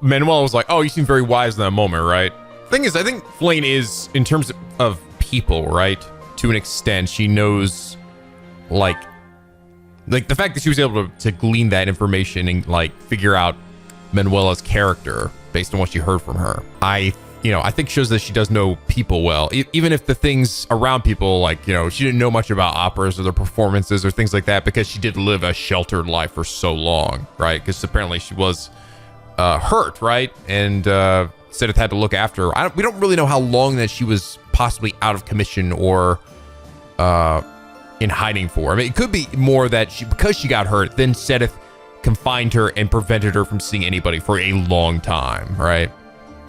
Manuel was like, oh, you seem very wise in that moment, right? Thing is, I think Flayn is, in terms of people, right? To an extent, she knows, like the fact that she was able to glean that information and like figure out Manuela's character based on what she heard from her. I think shows that she does know people well, even if the things around people, like, she didn't know much about operas or their performances or things like that, because she did live a sheltered life for so long, right? Because apparently she was hurt, right? And Seteth had to look after her. We don't really know how long that she was possibly out of commission or in hiding for. I mean, it could be more that because she got hurt, then Seteth confined her and prevented her from seeing anybody for a long time, right?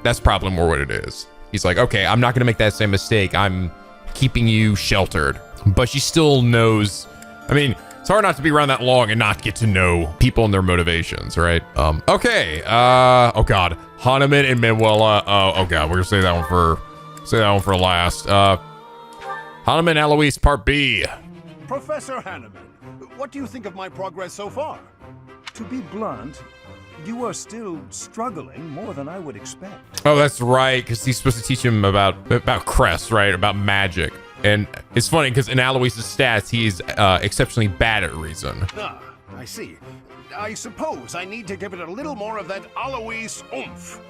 That's probably more what it is. He's like, okay, I'm not going to make that same mistake. I'm keeping you sheltered. But she still knows. I mean, it's hard not to be around that long and not get to know people and their motivations, right? Okay. Oh God, Hanuman and Manuela. Oh God, we're gonna say that one for last. Hanuman Eloise Part B. Professor Hanuman, what do you think of my progress so far? To be blunt, you are still struggling more than I would expect. Oh, that's right, because he's supposed to teach him about Crest, right? About magic. And it's funny, because in Aloise's stats, he's exceptionally bad at reason. Ah, I see. I suppose I need to give it a little more of that Aloise oomph.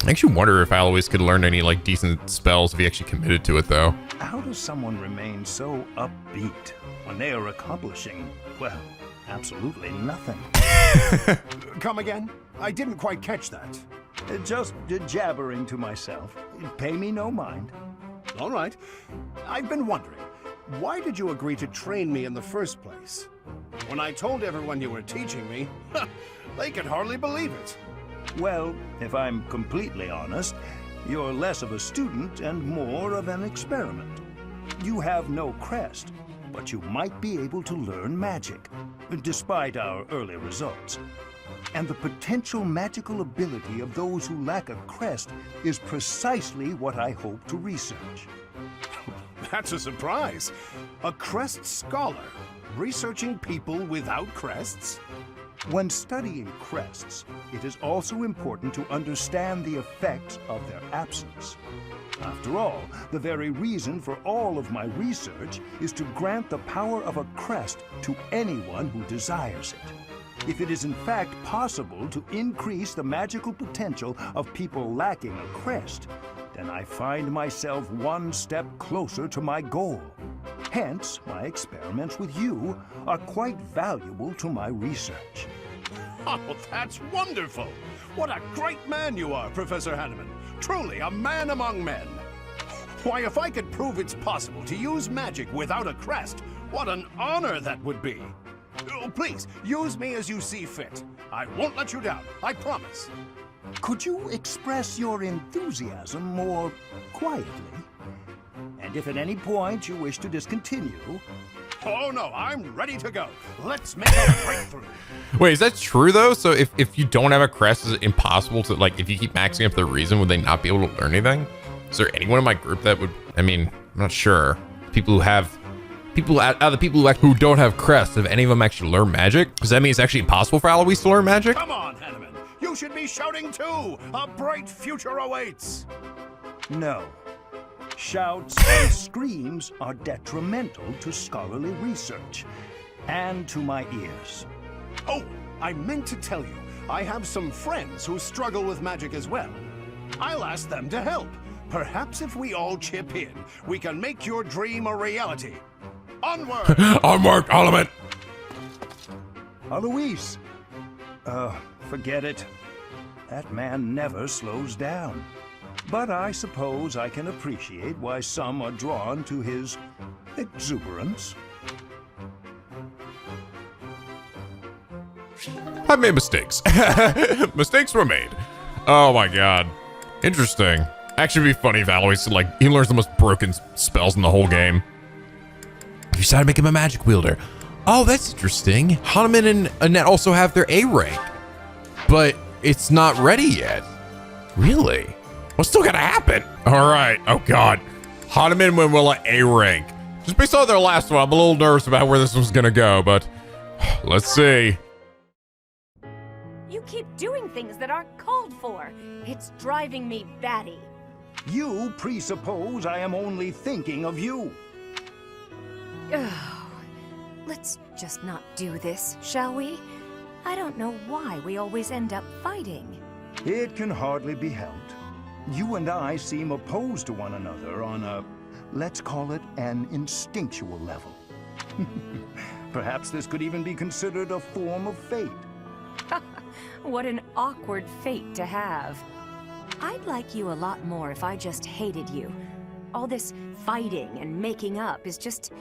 I actually wonder if Aloise could learn any, like, decent spells if he actually committed to it, though. How does someone remain so upbeat when they are accomplishing, well, absolutely nothing? Come again? I didn't quite catch that. Just jabbering to myself. Pay me no mind. All right. I've been wondering, why did you agree to train me in the first place? When I told everyone you were teaching me, they could hardly believe it. Well, if I'm completely honest, you're less of a student and more of an experiment. You have no crest, but you might be able to learn magic, despite our early results. And the potential magical ability of those who lack a crest is precisely what I hope to research. That's a surprise. A crest scholar researching people without crests? When studying crests, it is also important to understand the effects of their absence. After all, the very reason for all of my research is to grant the power of a crest to anyone who desires it. If it is in fact possible to increase the magical potential of people lacking a crest, then I find myself one step closer to my goal. Hence, my experiments with you are quite valuable to my research. Oh, that's wonderful! What a great man you are, Professor Hanuman. Truly a man among men. Why, if I could prove it's possible to use magic without a crest, what an honor that would be. Oh, please, use me as you see fit. I won't let you down, I promise. Could you express your enthusiasm more quietly? And if at any point you wish to discontinue... Oh no, I'm ready to go. Let's make a breakthrough. Wait, is that true though? So if you don't have a crest, is it impossible to, like, if you keep maxing up the reason, would they not be able to learn anything? Is there anyone in my group that would, I mean, I'm not sure. People who have, out of the people who don't have crests, have any of them actually learned magic? Does that mean it's actually impossible for Alois to learn magic? Come on, Hanneman. You should be shouting too. A bright future awaits. No. Shouts and screams are detrimental to scholarly research, and to my ears. Oh, I meant to tell you, I have some friends who struggle with magic as well. I'll ask them to help. Perhaps if we all chip in, we can make your dream a reality. Onward! Onward, Element! Alois! Forget it. That man never slows down. But I suppose I can appreciate why some are drawn to his exuberance. I've made mistakes. Mistakes were made. Oh my god. Interesting. Actually, it'd be funny if Alois, like, he learns the most broken spells in the whole game. You decided to make him a magic wielder. Oh, that's interesting. Hanneman and Annette also have their A rank, but it's not ready yet. Really? What's still gotta happen? All right. Oh god. Hanneman and Willa A rank. Just based on their last one, I'm a little nervous about where this one's gonna go, but let's see. You keep doing things that aren't called for. It's driving me batty. You presuppose I am only thinking of you. Oh, let's just not do this, shall we? I don't know why we always end up fighting. It can hardly be helped. You and I seem opposed to one another on a, let's call it an instinctual level. Perhaps this could even be considered a form of fate. What an awkward fate to have. I'd like you a lot more if I just hated you. All this fighting and making up is just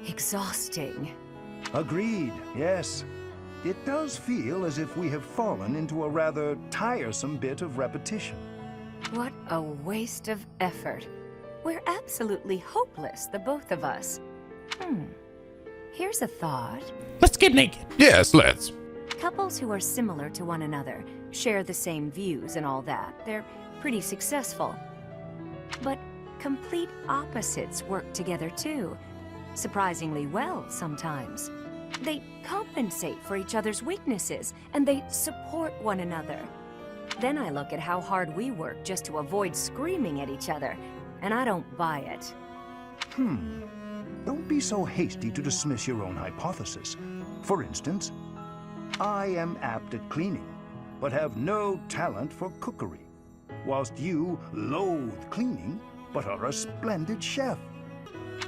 exhausting. Agreed, yes. It does feel as if we have fallen into a rather tiresome bit of repetition. What a waste of effort. We're absolutely hopeless, the both of us. Here's a thought. Let's get naked. Yes, let's. Couples who are similar to one another, share the same views and all that. They're pretty successful. But complete opposites work together too. Surprisingly well sometimes. They compensate for each other's weaknesses, and they support one another. Then I look at how hard we work just to avoid screaming at each other, and I don't buy it. Don't be so hasty to dismiss your own hypothesis. For instance, I am apt at cleaning, but have no talent for cookery, whilst you loathe cleaning, but are a splendid chef.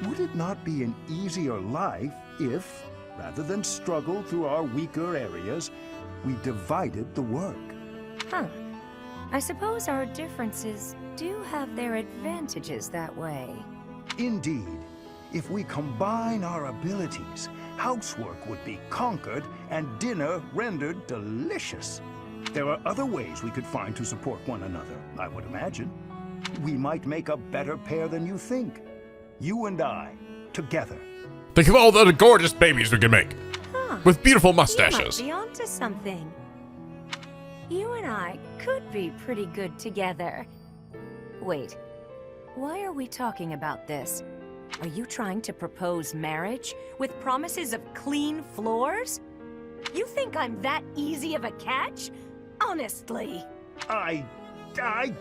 Would it not be an easier life if, rather than struggle through our weaker areas, we divided the work? I suppose our differences do have their advantages that way. Indeed. If we combine our abilities, housework would be conquered and dinner rendered delicious. There are other ways we could find to support one another, I would imagine. We might make a better pair than you think. You and I, together. Think of all the gorgeous babies we can make. With beautiful mustaches. You might be onto something. You and I could be pretty good together. Wait, why are we talking about this? Are you trying to propose marriage with promises of clean floors? You think I'm that easy of a catch? Honestly. I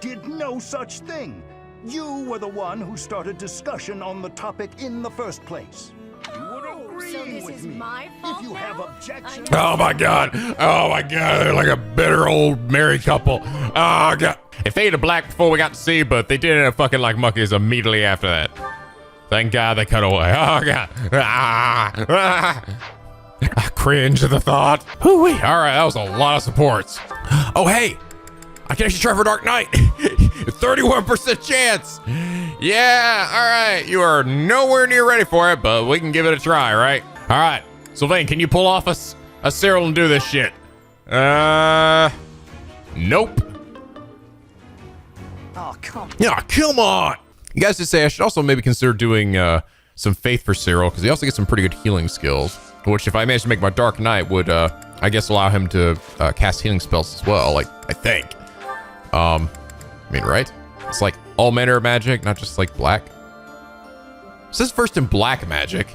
did no such thing. You were the one who started discussion on the topic in the first place. You would agree so this with is me. my fault If you now? have objections... Oh my god. Oh my god. They're like a bitter old married couple. Oh god. It faded to black before we got to see, but they did it fucking like monkeys immediately after that. Thank god they cut away. Oh god. I cringe at the thought. Hoo-wee. All right, that was a lot of supports. Oh hey, I can actually try for Dark Knight. 31% chance. Yeah, all right. You are nowhere near ready for it, but we can give it a try, right? All right, Sylvain, can you pull off a Cyril and do this shit? Nope. Oh, come on. Yeah, come on. You guys did say I should also maybe consider doing some faith for Cyril, because he also gets some pretty good healing skills, which if I manage to make my Dark Knight would, I guess, allow him to cast healing spells as well, like, I think. I mean, right? It's like all manner of magic, not just like black. It says first in black magic,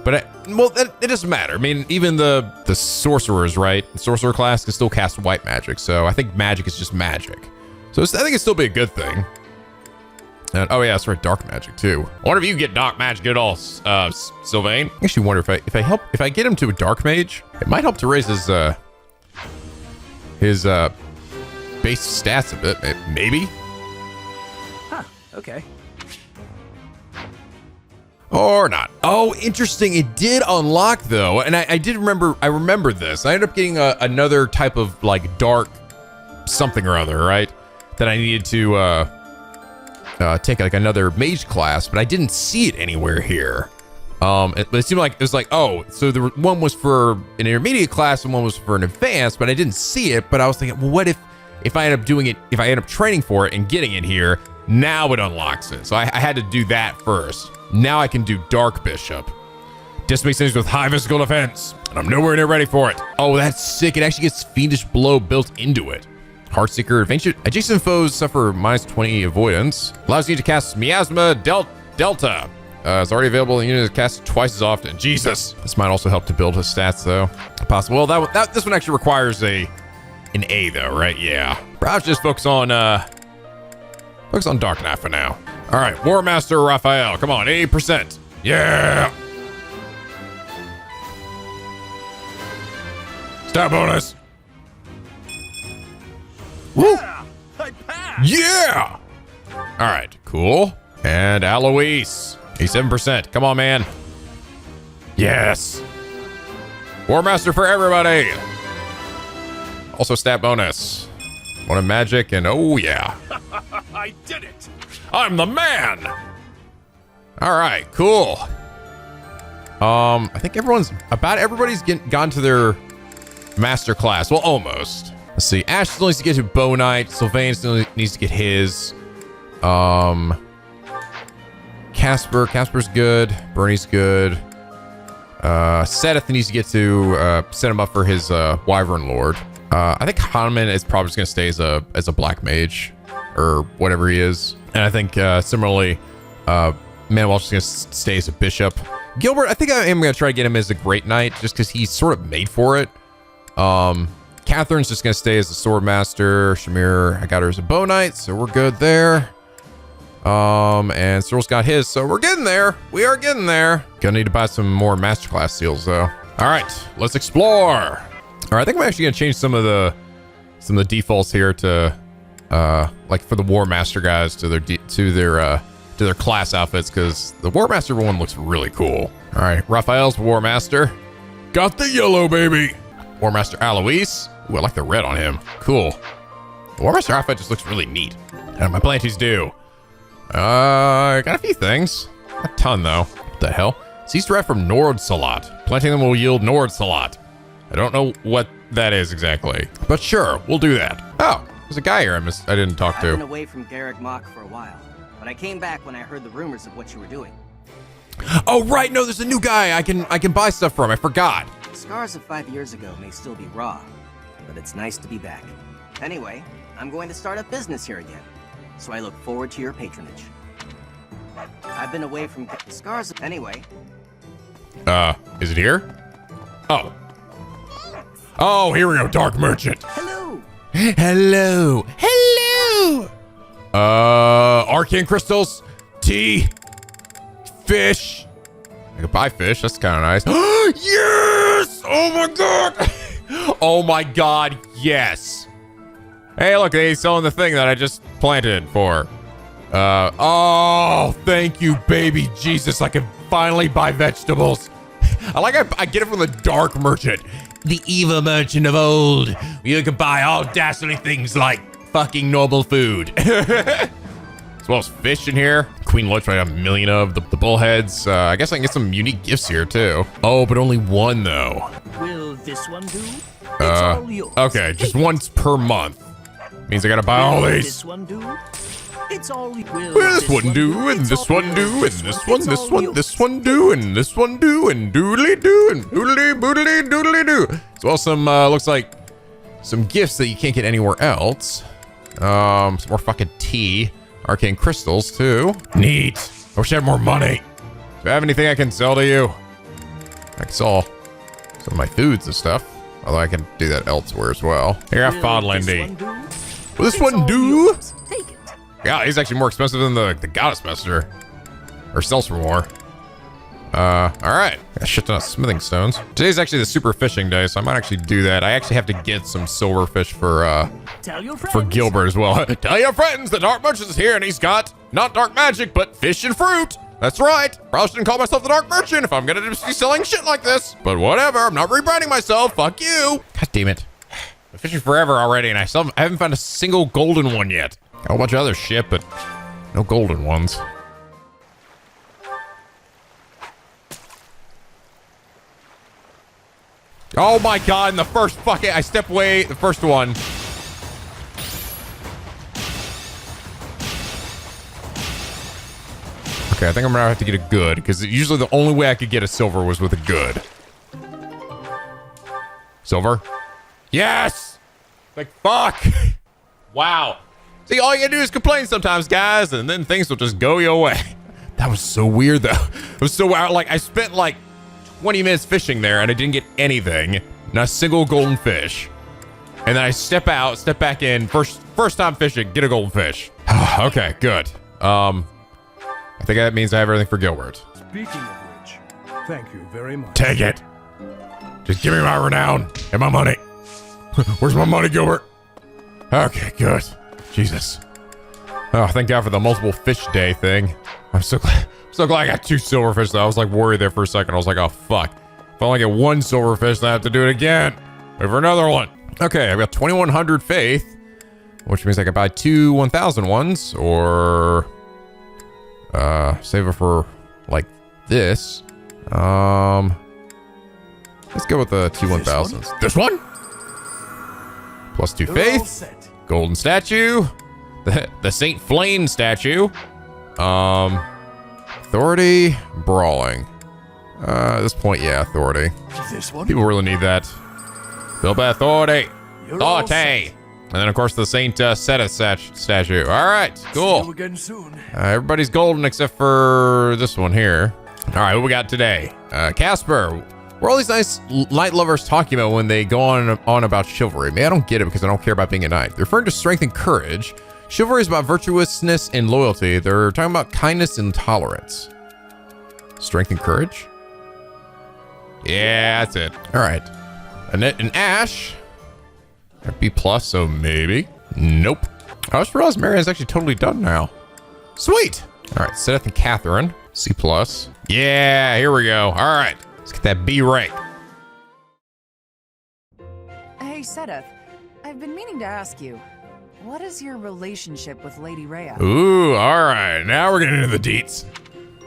but well, it doesn't matter. I mean, even the sorcerers, right? The sorcerer class can still cast white magic, so I think magic is just magic. So I think it'd still be a good thing. And, oh yeah, that's right, dark magic too. I wonder if you get dark magic at all, Sylvain. I actually wonder if I get him to a dark mage, it might help to raise his base stats a bit, maybe. Huh. Okay. Or not. Oh, interesting. It did unlock though, and I did remember. I remember this. I ended up getting another type of like dark something or other, right? That I needed to take like another mage class, but I didn't see it anywhere here. But it seemed like it was like, oh, so one was for an intermediate class and one was for an advanced, but I didn't see it. But I was thinking, well, what if I end up doing it? If I end up training for it and getting it here, now it unlocks it. So I had to do that first. Now I can do Dark Bishop. Just makes things with high physical defense, and I'm nowhere near ready for it. Oh, that's sick. It actually gets Fiendish Blow built into it. Heartseeker, adjacent foes suffer -20 avoidance. Allows you to cast Miasma Delta. It's already available and you need to cast it twice as often. Jesus. This might also help to build his stats though. Possible. Well, this one actually requires an A though, right? Yeah. Perhaps just focus on Dark Knight for now. All right, War Master Raphael, come on, 80%. Yeah. Stat bonus. Woo. Yeah. All right, cool. And Alois, 87%. Come on, man. Yes. War Master for everybody. Also stat bonus. One in magic, and oh yeah. I did it. I'm the man. All right, cool. I think everybody's gone to their master class. Well, almost. Let's see. Ash still needs to get to Bow Knight. Sylvain still needs to get his. Casper's good. Bernie's good. Seteth needs to get to set him up for his Wyvern Lord. I think Hanuman is probably just gonna stay as a black mage or whatever he is. And I think similarly, Manuel's just gonna stay as a bishop. Gilbert, I think I am gonna try to get him as a great knight just because he's sort of made for it. Catherine's just gonna stay as a sword master. Shamir, I got her as a bow knight, so we're good there. And Cyril's got his, so we're getting there. We are getting there. Gonna need to buy some more masterclass seals though. All right, let's explore. All right, I think I'm actually gonna change some of the defaults here to like for the War Master guys to their class outfits, because the War Master one looks really cool. All right, Raphael's War Master. Got the yellow, baby. War Master Alois. Ooh, I like the red on him. Cool. The War Master outfit just looks really neat. And my planties do. I got a few things. Not a ton though. What the hell? Cease threat from Nord Salat. Planting them will yield Nord Salat. I don't know what that is exactly, but sure, we'll do that. Oh, there's a guy here I didn't talk to. I've been away from Garreg Mach for a while, but I came back when I heard the rumors of what you were doing. Oh right, no, there's a new guy I can buy stuff from. I forgot. The scars of 5 years ago may still be raw, but it's nice to be back. Anyway, I'm going to start a business here again, so I look forward to your patronage. I've been away from the scars. Anyway. Is it here? Oh. Oh, here we go. Dark Merchant. Hello. Hello. Hello. Arcane crystals, tea, fish. I could buy fish. That's kind of nice. Yes! Oh my god! Oh my god! Yes. Hey, look, they're selling the thing that I just planted for. Oh, thank you, baby Jesus! I can finally buy vegetables. I get it from the Dark Merchant, the evil merchant of old. You can buy all dastardly things like fucking noble food. As well as fish in here. Queen Loach, I got a million of. The bullheads. I guess I can get some unique gifts here too. Oh, but only one though. Will this one do? It's all yours. Okay, just once per month. Means I gotta buy all these. This one do? It's all you will. Well, this one do, and this one do, and this one do, and this one do, and doodly do, and doodly boodly doodly do. As well, some looks like some gifts that you can't get anywhere else. Some more fucking tea, arcane crystals too. Neat. I wish I had more money. Do I have anything I can sell to you? I can sell some of my foods and stuff. Although I can do that elsewhere as well. Here, have Fódlan. Will this one do? Yeah, he's actually more expensive than the goddess messenger. Or sells for more. Alright. Got a shit ton of smithing stones. Today's actually the super fishing day, so I might actually do that. I actually have to get some silverfish for Gilbert as well. Tell your friends the Dark Merchant is here and he's got not dark magic, but fish and fruit. That's right. Probably shouldn't call myself the Dark Merchant if I'm gonna just be selling shit like this. But whatever, I'm not rebranding myself. Fuck you. God damn it. I'm fishing forever already and I haven't found a single golden one yet. Got a whole bunch of other shit, but no golden ones. Oh my god, in the first fucking, I step away, the first one. Okay, I think I'm gonna have to get a good, because usually the only way I could get a silver was with a good. Silver? Yes! Like, fuck! Wow. See, all you gotta do is complain sometimes, guys, and then things will just go your way. That was so weird, though. It was so weird. Like, I spent, like, 20 minutes fishing there, and I didn't get anything. Not a single golden fish. And then I step out, step back in, first time fishing, get a golden fish. Okay, good. I think that means I have everything for Gilbert. Speaking of which, thank you very much. Take it. Just give me my renown and my money. Where's my money, Gilbert? Okay, good. Jesus. Oh, thank God for the multiple fish day thing. I'm so glad I got 2 silverfish though. I was like worried there for a second. I was like, oh fuck. If I only get 1 silverfish, then I have to do it again. Wait for another one. Okay, I've got 2,100 faith, which means I can buy 2 1,000 ones, or save it for like this. Let's go with the 2 1,000s. This one? Plus 2 faith. Golden statue. The Saint Flame statue. Authority. Brawling. At this point, yeah, authority. This one? People really need that. Build by authority. Authority. And then, of course, the Saint Seteth statue. All right, cool. See you again soon. Everybody's golden except for this one here. All right, what we got today? Casper. What are all these nice knight lovers talking about when they go on about chivalry? Maybe I don't get it because I don't care about being a knight. They're referring to strength and courage. Chivalry is about virtuousness and loyalty. They're talking about kindness and tolerance. Strength and courage? Yeah, that's it. All right. An Ash. B+, so maybe. Nope. I just realized Marianne's actually totally done now. Sweet. All right, Seteth and Catherine. C+. Yeah, here we go. All right. Let's get that B rank. Hey, Seteth. I've been meaning to ask you, what is your relationship with Lady Rhea? Ooh, all right. Now we're getting into the deets.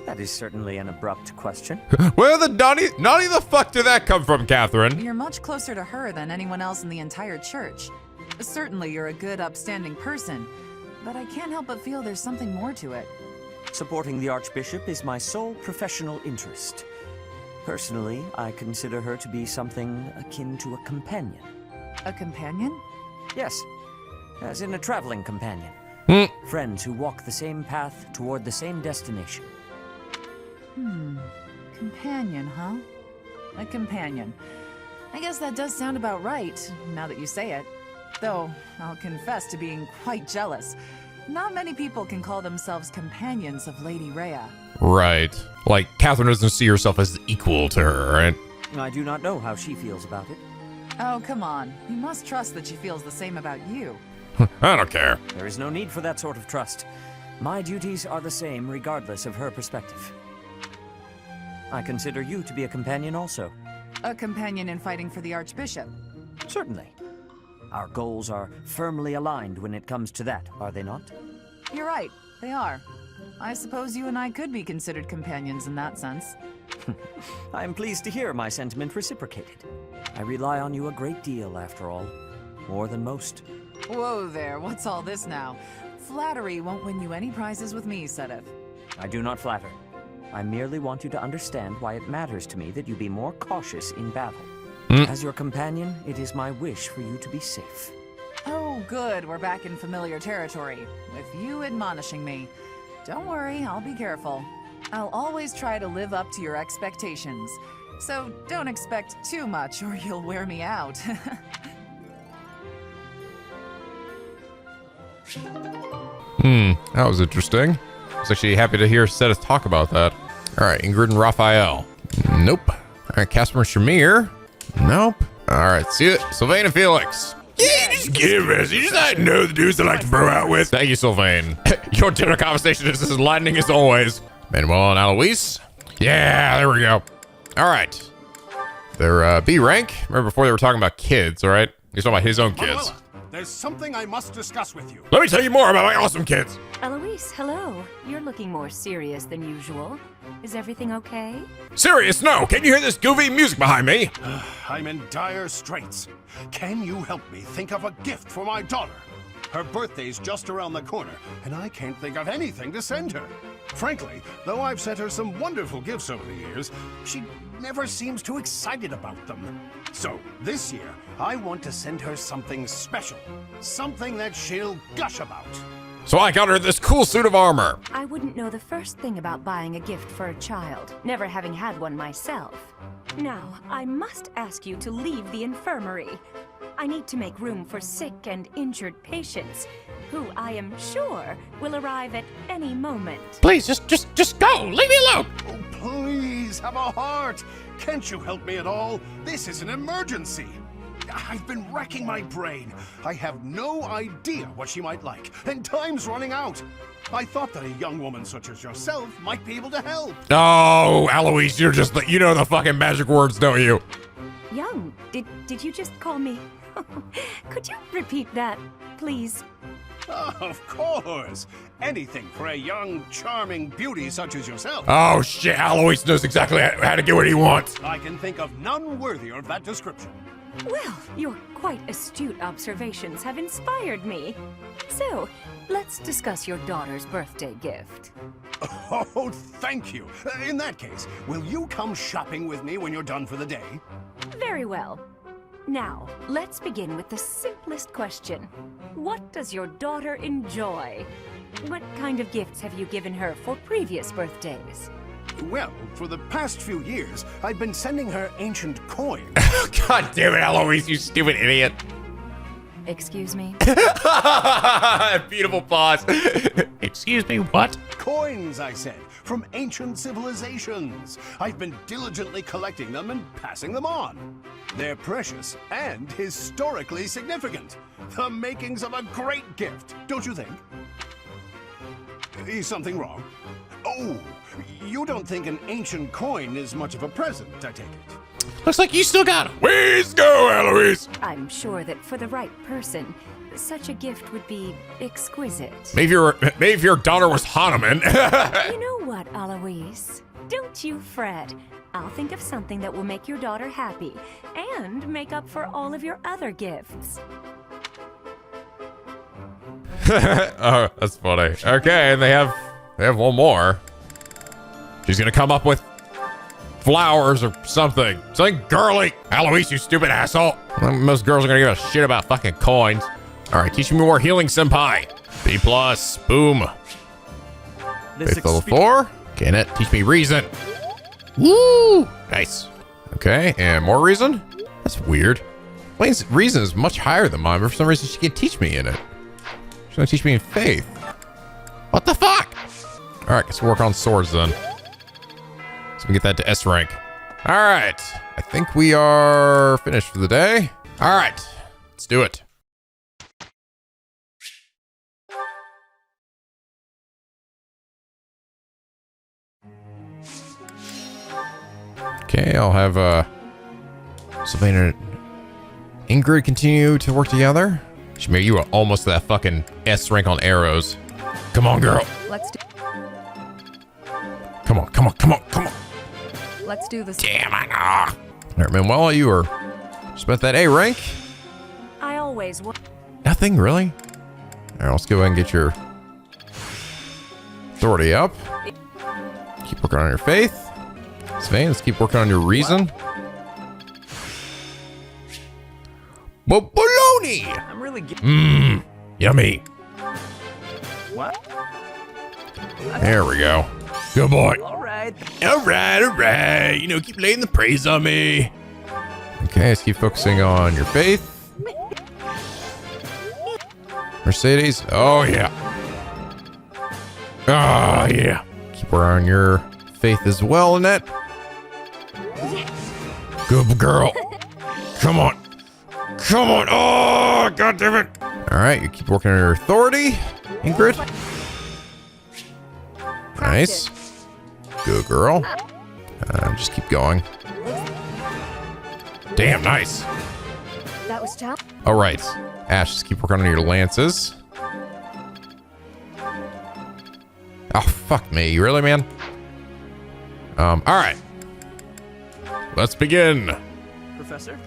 That is certainly an abrupt question. Where the naughty the fuck did that come from, Catherine? You're much closer to her than anyone else in the entire church. Certainly, you're a good, upstanding person, but I can't help but feel there's something more to it. Supporting the Archbishop is my sole professional interest. Personally, I consider her to be something akin to a companion. A companion? Yes, as in a traveling companion. Friends who walk the same path toward the same destination. Companion, huh? A companion. I guess that does sound about right, now that you say it. Though, I'll confess to being quite jealous. Not many people can call themselves companions of Lady Rhea. Right. Like, Catherine doesn't see herself as equal to her, right? I do not know how she feels about it. Oh, come on. You must trust that she feels the same about you. I don't care. There is no need for that sort of trust. My duties are the same regardless of her perspective. I consider you to be a companion also. A companion in fighting for the Archbishop? Certainly. Our goals are firmly aligned when it comes to that, are they not? You're right, they are. I suppose you and I could be considered companions in that sense. I am pleased to hear my sentiment reciprocated. I rely on you a great deal, after all. More than most. Whoa there, what's all this now? Flattery won't win you any prizes with me, Seteth. I do not flatter. I merely want you to understand why it matters to me that you be more cautious in battle. As your companion, it is my wish for you to be safe. Oh, good. We're back in familiar territory, with you admonishing me. Don't worry, I'll be careful. I'll always try to live up to your expectations. So don't expect too much or you'll wear me out. That was interesting. I was actually happy to hear Seteth talk about that. All right, Ingrid and Raphael. Nope. All right, Casper and Shamir. Nope. All right, see it. Sylvain and Felix. Yeah, just give us. You just not know the dudes I like to bro out with. Thank you, Sylvain. Your dinner conversation is as enlightening as always. Manuel and Alois. Yeah, there we go. All right. They're B rank. Remember before they were talking about kids, all right? He's talking about his own kids. There's something I must discuss with you. Let me tell you more about my awesome kids. Eloise, hello. You're looking more serious than usual. Is everything okay? Serious? No. Can you hear this goofy music behind me? I'm in dire straits. Can you help me think of a gift for my daughter? Her birthday's just around the corner, and I can't think of anything to send her. Frankly, though I've sent her some wonderful gifts over the years, she never seems too excited about them. So, this year, I want to send her something special. Something that she'll gush about. So I got her this cool suit of armor. I wouldn't know the first thing about buying a gift for a child, never having had one myself. Now, I must ask you to leave the infirmary. I need to make room for sick and injured patients, who I am sure will arrive at any moment. Please, just go. Leave me alone. Oh, please, have a heart. Can't you help me at all? This is an emergency. I've been racking my brain. I have no idea what she might like, and time's running out. I thought that a young woman such as yourself might be able to help. Oh, Alois, you know the fucking magic words, don't you? Young, did you just call me? Could you repeat that, please? Of course. Anything for a young, charming beauty such as yourself. Oh shit, Alois knows exactly how to get what he wants. I can think of none worthier of that description. Well, your quite astute observations have inspired me. So, let's discuss your daughter's birthday gift. Oh, thank you. In that case, will you come shopping with me when you're done for the day? Very well. Now, let's begin with the simplest question. What does your daughter enjoy? What kind of gifts have you given her for previous birthdays? Well, for the past few years, I've been sending her ancient coins. God damn it, Alois, you stupid idiot. Excuse me? Beautiful pause. Excuse me, what? Coins, I said, from ancient civilizations. I've been diligently collecting them and passing them on. They're precious and historically significant. The makings of a great gift, don't you think? Is something wrong? Oh, you don't think an ancient coin is much of a present, I take it? Looks like you still got it. Ways go, Alois. I'm sure that for the right person, such a gift would be exquisite. Maybe if your daughter was Hanuman. You know what, Alois? Don't you fret. I'll think of something that will make your daughter happy and make up for all of your other gifts. Oh, that's funny. Okay, and they have one more. She's gonna come up with flowers or something girly. Alois, you stupid asshole. Most girls are gonna give a shit about fucking coins. All right, teach me more healing, senpai. B+, boom. Faith level 4. Can it teach me reason? Woo! Nice. Okay, and more reason? That's weird. Blaine's reason is much higher than mine, but for some reason she can't teach me in it. She's gonna teach me in faith. What the fuck? All right, guess we'll work on swords then. So we get that to S rank. All right, I think we are finished for the day. All right, let's do it. Okay, I'll have Sylvain and Ingrid continue to work together. Shamir, you are almost to that fucking S rank on arrows. Come on, girl. Let's do. Come on. Let's do this. Damn it. All right, Manuel, you are spent that A rank. I always want. Nothing really. All right, let's go ahead and get your Authority up. Keep working on your faith. Svein, let's keep working on your reason. Bologna! I'm really Mmm, yummy. What? There we go. Good boy. All right. All right. You know, keep laying the praise on me. Okay, let's keep focusing on your faith. Mercedes. Oh, yeah. Oh, yeah. Keep working on your faith as well, Annette. Good girl. Come on. Come on. Oh, God damn it. All right, you keep working on your authority, Ingrid. Nice. Good girl. Just keep going. Damn, nice. That was challenge. All right. Ash, just keep working on your lances. Oh, fuck me. Really, man? All right. Let's begin. Professor?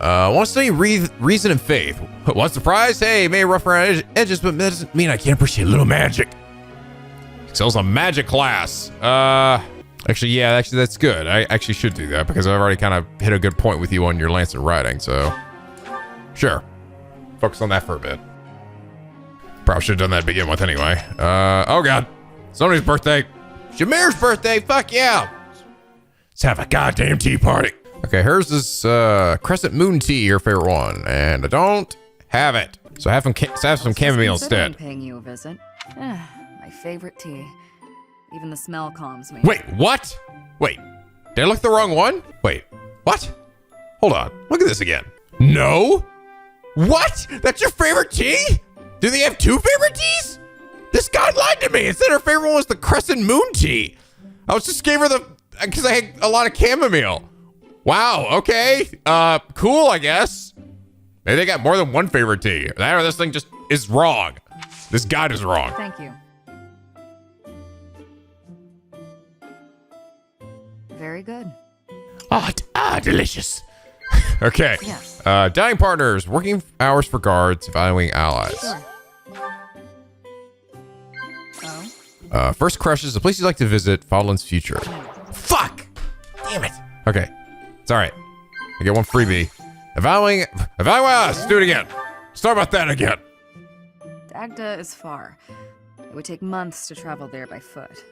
Want to study reason and faith. What surprise? Hey, may rough around edges, but that doesn't mean I can't appreciate a little magic. Excels on magic class. Actually, that's good. I actually should do that because I've already kind of hit a good point with you on your lance and riding, so sure. Focus on that for a bit. Probably should have done that to begin with anyway. Oh God. Somebody's birthday. Shamir's birthday. Fuck yeah. Let's have a goddamn tea party. Okay, here's this crescent moon tea, your favorite one, and I don't have it. So have some chamomile instead. Paying you a visit. My favorite tea. Even the smell calms me. Wait, what? Wait, did I look the wrong one? Wait, what? Hold on, look at this again. No? What? That's your favorite tea? Do they have two favorite teas? This guy lied to me and said her favorite one was the crescent moon tea. I was just gave her because I had a lot of chamomile. Wow, okay. Cool, I guess. Maybe they got more than one favorite tea. That or this thing just is wrong. This guide is wrong. Thank you. Very good. Delicious. Okay. Yes. Dying partners, working hours for guards, evaluating allies. Sure. Oh? First crushes, the place you'd like to visit, Fódlan's future. Fuck! Damn it. Okay. It's all right. I get one freebie. Evaluating, let's do it again. Start about that again. Dagda is far. It would take months to travel there by foot.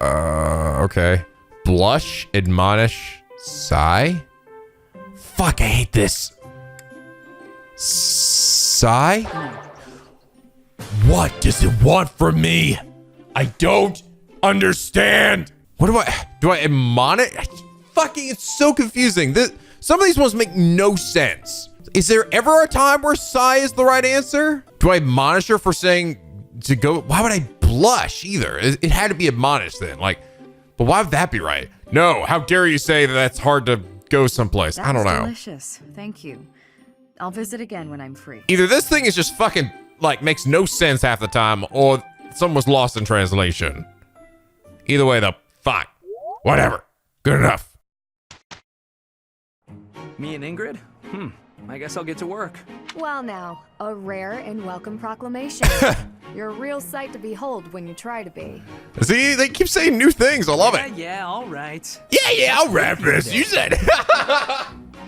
Okay. Blush, admonish, sigh. Fuck, I hate this. Sigh? What does it want from me? I don't understand. What do I admonish? Fucking, it's so confusing. Some of these ones make no sense. Is there ever a time where sigh is the right answer? Do I admonish her for saying to go? Why would I blush either? It had to be admonished then. Like, but why would that be right? No, how dare you say that that's hard to go someplace? I don't know. Delicious. Thank you. I'll visit again when I'm free. Either this thing is just fucking, like, makes no sense half the time, or something was lost in translation. Either way, fine. Whatever. Good enough. Me and Ingrid? I guess I'll get to work. Well now, a rare and welcome proclamation. You're a real sight to behold when you try to be. See, they keep saying new things. I love it. Yeah, all right. Yeah, I'll rap this. You said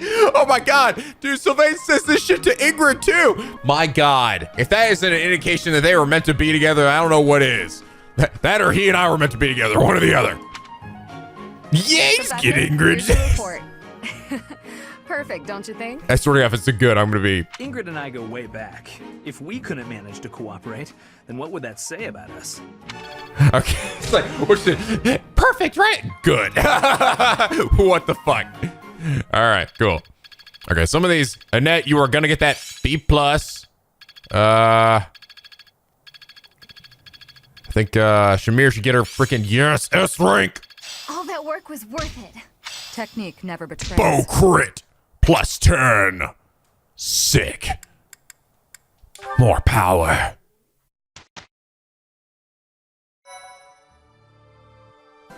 Oh my God. Dude, Sylvain says this shit to Ingrid too. My God. If that isn't an indication that they were meant to be together, I don't know what is. That or he and I were meant to be together. One or the other. Yeah, just get Ingrid. Perfect, don't you think? I sort of, if it's a good, I'm going to be. Ingrid and I go way back. If we couldn't manage to cooperate, then what would that say about us? Okay. It's like, what's it? Perfect, right? Good. What the fuck? All right, cool. Okay, some of these, Annette, you are going to get that B+. I think Shamir should get her freaking yes, S rank. All that work was worth it. Technique never betrays. Bow crit. +10. Sick. More power.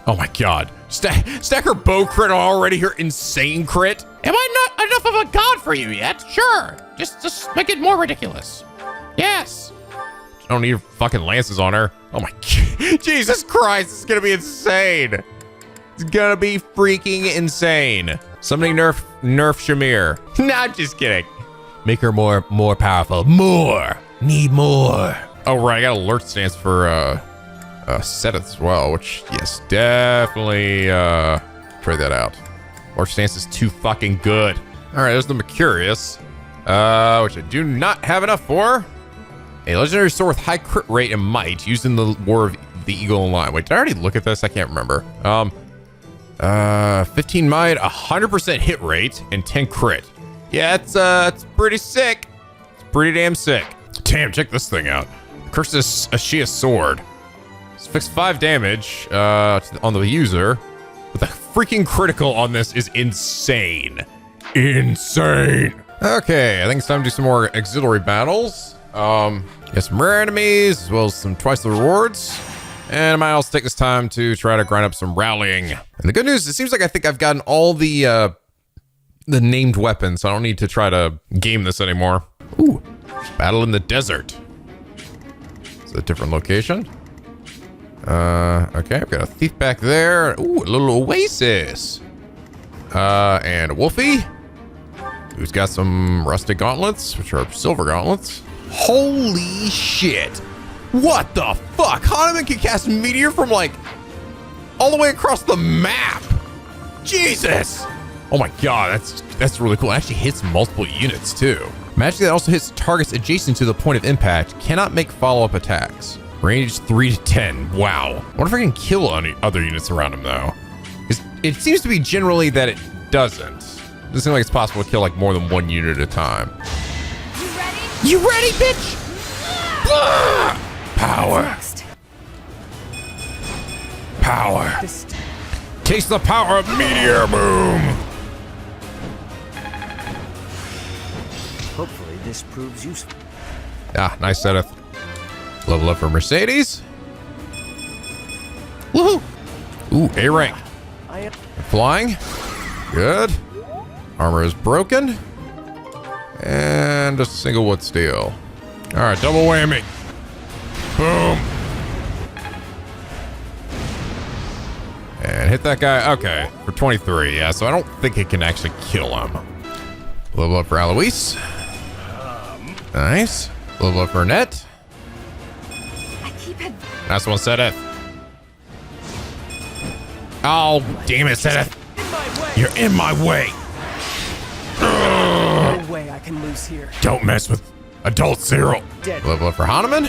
Oh my God. Stack her bow crit already, her insane crit. Am I not enough of a god for you yet? Sure. Just make it more ridiculous. Yes. I don't need fucking lances on her. Oh my Jesus Christ, it's gonna be insane. It's gonna be freaking insane. Somebody nerf Shamir. Nah, I'm just kidding. Make her more powerful. More. Need more. Oh right, I got alert stance for Seteth as well, which yes, definitely try that out. Alert stance is too fucking good. All right, there's the Mercurius, which I do not have enough for. A legendary sword with high crit rate and might used in the War of the Eagle and Lion. Wait, did I already look at this? I can't remember. 15 might, 100% hit rate, and 10 crit. Yeah, it's pretty sick. It's pretty damn sick. Damn, check this thing out. Curse Ashia's sword. It's fixed 5 damage on the user, but the freaking critical on this is insane. Insane. Okay, I think it's time to do some more auxiliary battles. Get some rare enemies, as well as some twice the rewards. And I might also take this time to try to grind up some rallying. And the good news, it seems like I think I've gotten all the named weapons, so I don't need to try to game this anymore. Ooh, battle in the desert. It's a different location. Okay, I've got a thief back there. Ooh, a little oasis. And a wolfie, who's got some rusted gauntlets, which are silver gauntlets. Holy shit. What the fuck? Hanuman can cast meteor from like all the way across the map. Jesus. Oh my god, that's really cool. It actually hits multiple units too. Magic that also hits targets adjacent to the point of impact cannot make follow-up attacks. Range 3 to 10. Wow. I wonder if I can kill any other units around him though. It seems to be generally that it doesn't. It doesn't seem like it's possible to kill like more than one unit at a time. You ready, bitch? Power. Power. Taste the power of meteor boom. Hopefully this proves useful. Ah, nice Seteth. Level up for Mercedes. Woohoo! Ooh, A rank. Flying. Good. Armor is broken. And a single wood steel. All right, double whammy. Boom. And hit that guy. Okay, for 23. Yeah, so I don't think it can actually kill him. Level up for Alois. Nice. Level up for Annette. Nice one, Seteth. Oh, damn it, Seteth. You're in my way. No way I can lose here. Don't mess with Adult Cyril. Level up for Hanuman.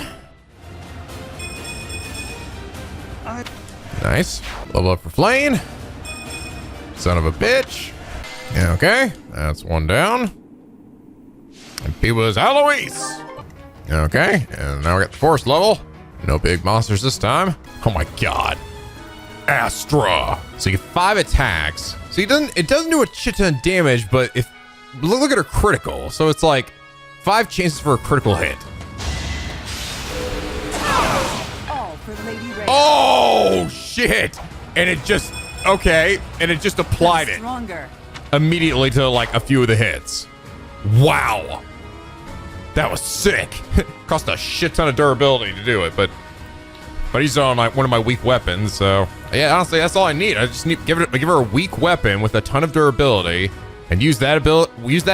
Nice. Level up for Flane. Son of a bitch. Okay, that's one down. And P was Alois. Okay, and now we got the force level. No big monsters this time. Oh my god. Astra. So you get 5 attacks. So it doesn't do a shit ton of damage, but if look at her critical. So it's like 5 chances for a critical hit. All for Lady Rhea. Oh shit! And it just and it just applied it immediately to like a few of the hits. Wow. That was sick. Cost a shit ton of durability to do it, but he's on one of my weak weapons, so yeah, honestly, that's all I need. I just need give her a weak weapon with a ton of durability, and use that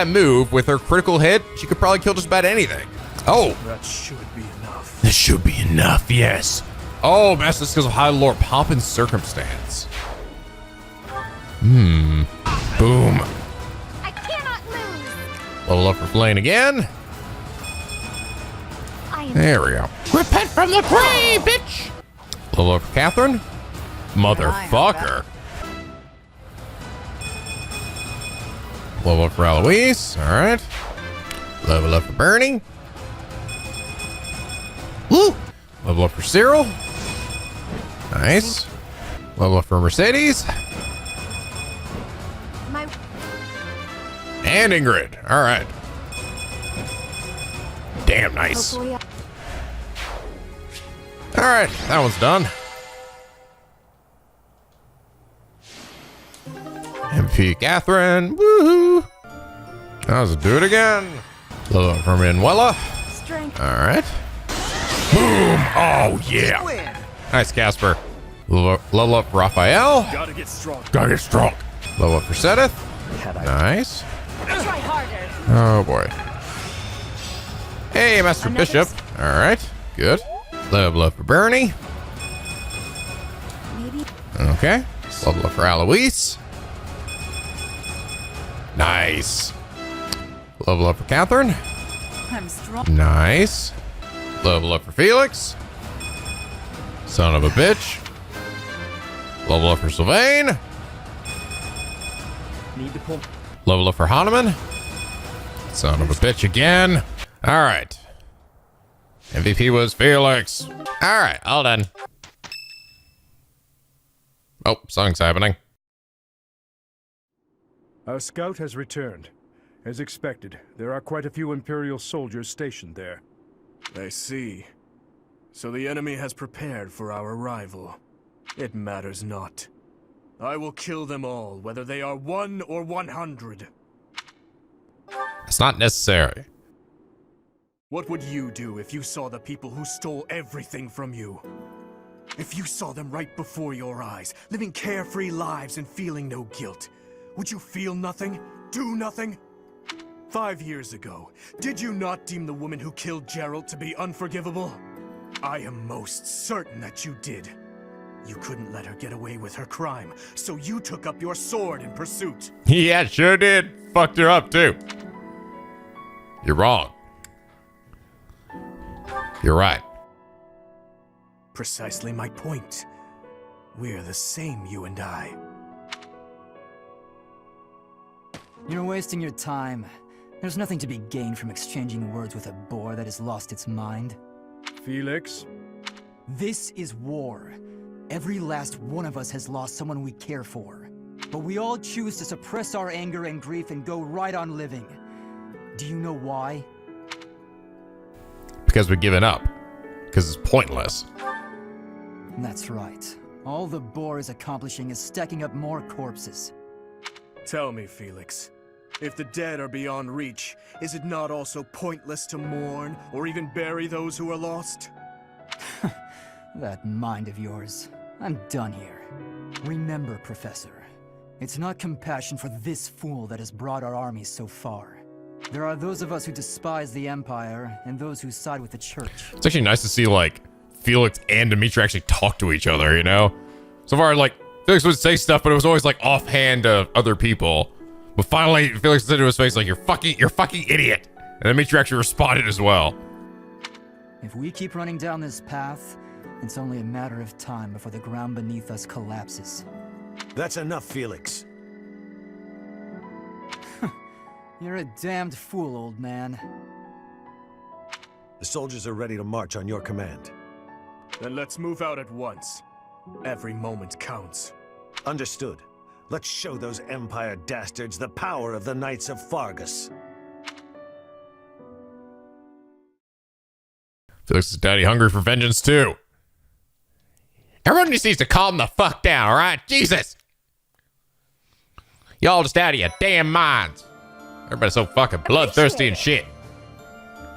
move with her critical hit. She could probably kill just about anything. Oh, that should be enough. This should be enough. Yes. Oh, master skills of high lore, pomp and circumstance. Boom. I cannot lose. Level up for Flane again. There we go. Repent from the grave, bitch! Level up for Catherine. Motherfucker. Level up for Alois. All right. Level up for Bernie. Woo! Level up for Cyril. Nice. Level up for Mercedes. And Ingrid. All right. Damn nice. All right, that one's done. MP Catherine. Woohoo! Now let's do it again. Level up for Manuela. All right. Boom. Oh, yeah. Nice, Casper. Level up Raphael. Gotta get strong. Gotta get strong. Level up for Seteth. Nice. Try harder. Oh, boy. Hey, Master Bishop. All right. Good. Level up for Bernie. Maybe. Okay. Level up for Alois. Nice. Level up for Catherine. I'm strong. Nice. Level up for Felix. Son of a bitch. Level up for Sylvain. Need to pull. Level up for Hahnemann. Son of a bitch again. All right. MVP was Felix. All right, all done. Oh, something's happening. Our scout has returned. As expected, there are quite a few Imperial soldiers stationed there. I see. So the enemy has prepared for our arrival. It matters not. I will kill them all, whether they are 1 or 100. It's not necessary. What would you do if you saw the people who stole everything from you? If you saw them right before your eyes, living carefree lives and feeling no guilt, would you feel nothing? Do nothing? 5 years ago, did you not deem the woman who killed Geralt to be unforgivable? I am most certain that you did. You couldn't let her get away with her crime, so you took up your sword in pursuit. Yeah, sure did. Fucked her up, too. You're wrong. You're right. Precisely my point. We're the same, you and I. You're wasting your time. There's nothing to be gained from exchanging words with a boar that has lost its mind. Felix? This is war. Every last one of us has lost someone we care for. But we all choose to suppress our anger and grief and go right on living. Do you know why? Because we're giving up. Because it's pointless. That's right. All the boar is accomplishing is stacking up more corpses. Tell me, Felix. If the dead are beyond reach, is it not also pointless to mourn or even bury those who are lost? That mind of yours. I'm done here. Remember, Professor, it's not compassion for this fool that has brought our armies so far. There are those of us who despise the Empire and those who side with the Church. It's actually nice to see, like, Felix and Dimitri actually talk to each other, you know? So far, like, Felix would say stuff, but it was always, like, offhand to other people. But finally, Felix said to his face, like, you're fucking idiot. And Dimitri actually responded as well. If we keep running down this path, it's only a matter of time before the ground beneath us collapses. That's enough, Felix. You're a damned fool, old man. The soldiers are ready to march on your command. Then let's move out at once. Every moment counts. Understood. Let's show those Empire dastards the power of the Knights of Fargus. Felix is daddy hungry for vengeance too. Everyone just needs to calm the fuck down, alright? Jesus! Y'all just out of your damn minds. Everybody's so fucking bloodthirsty and shit.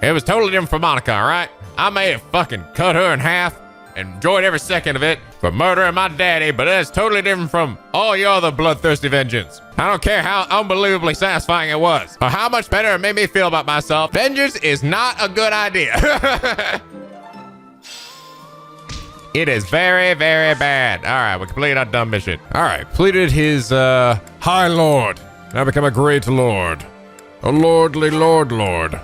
It was totally different for Monica, alright? I may have fucking cut her in half and enjoyed every second of it for murdering my daddy, but it's totally different from all your other bloodthirsty vengeance. I don't care how unbelievably satisfying it was, or how much better it made me feel about myself. Vengeance is not a good idea. It is very, very bad. All right, we completed our dumb mission. All right, completed his High Lord. Now become a great lord. A lordly lord.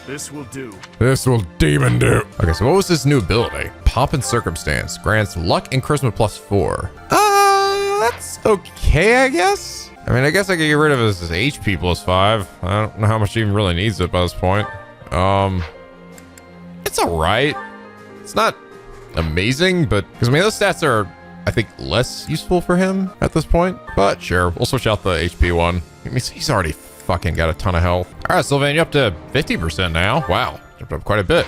This will do. This will demon do. Okay, so what was this new ability? Pomp and Circumstance. Grants luck and charisma +4. That's okay, I guess. I mean, I guess I could get rid of his HP +5. I don't know how much he even really needs it by this point. It's all right. It's not amazing, but because I mean those stats are, I think, less useful for him at this point. But sure, we'll switch out the HP one. I mean, he's already fucking got a ton of health. All right, Sylvain, you're up to 50% now. Wow, jumped up quite a bit.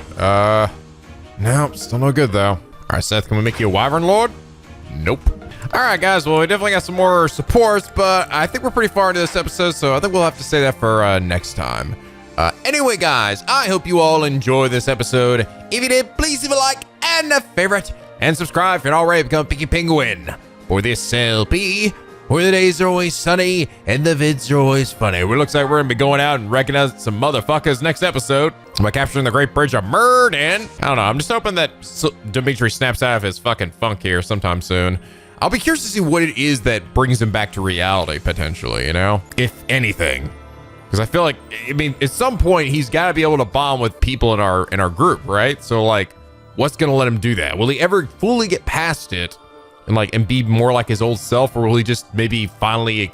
No, still no good though. All right, Seth, can we make you a Wyvern Lord? Nope. All right, guys, well, we definitely got some more supports, but I think we're pretty far into this episode, so I think we'll have to say that for next time. Anyway, guys, I hope you all enjoy this episode. If you did, please leave a like and a favorite, and subscribe if you're not already become a Picky Penguin. For this LP, where the days are always sunny and the vids are always funny. It looks like we're gonna be going out and wrecking out some motherfuckers next episode by capturing the Great Bridge of Murden. I don't know, I'm just hoping that Dimitri snaps out of his fucking funk here sometime soon. I'll be curious to see what it is that brings him back to reality, potentially, you know? If anything. Because I feel like, I mean, at some point, he's got to be able to bond with people in our group, right? So, like, what's going to let him do that? Will he ever fully get past it and be more like his old self? Or will he just maybe finally,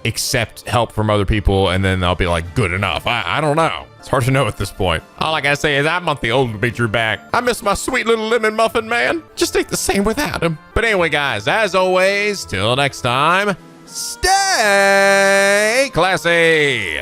accept help from other people and then they'll be like, good enough? I don't know. It's hard to know at this point. All I gotta say is I want the old Dimitri back. I miss my sweet little lemon muffin man. Just ain't the same without him. But anyway, guys, as always, till next time, stay classy.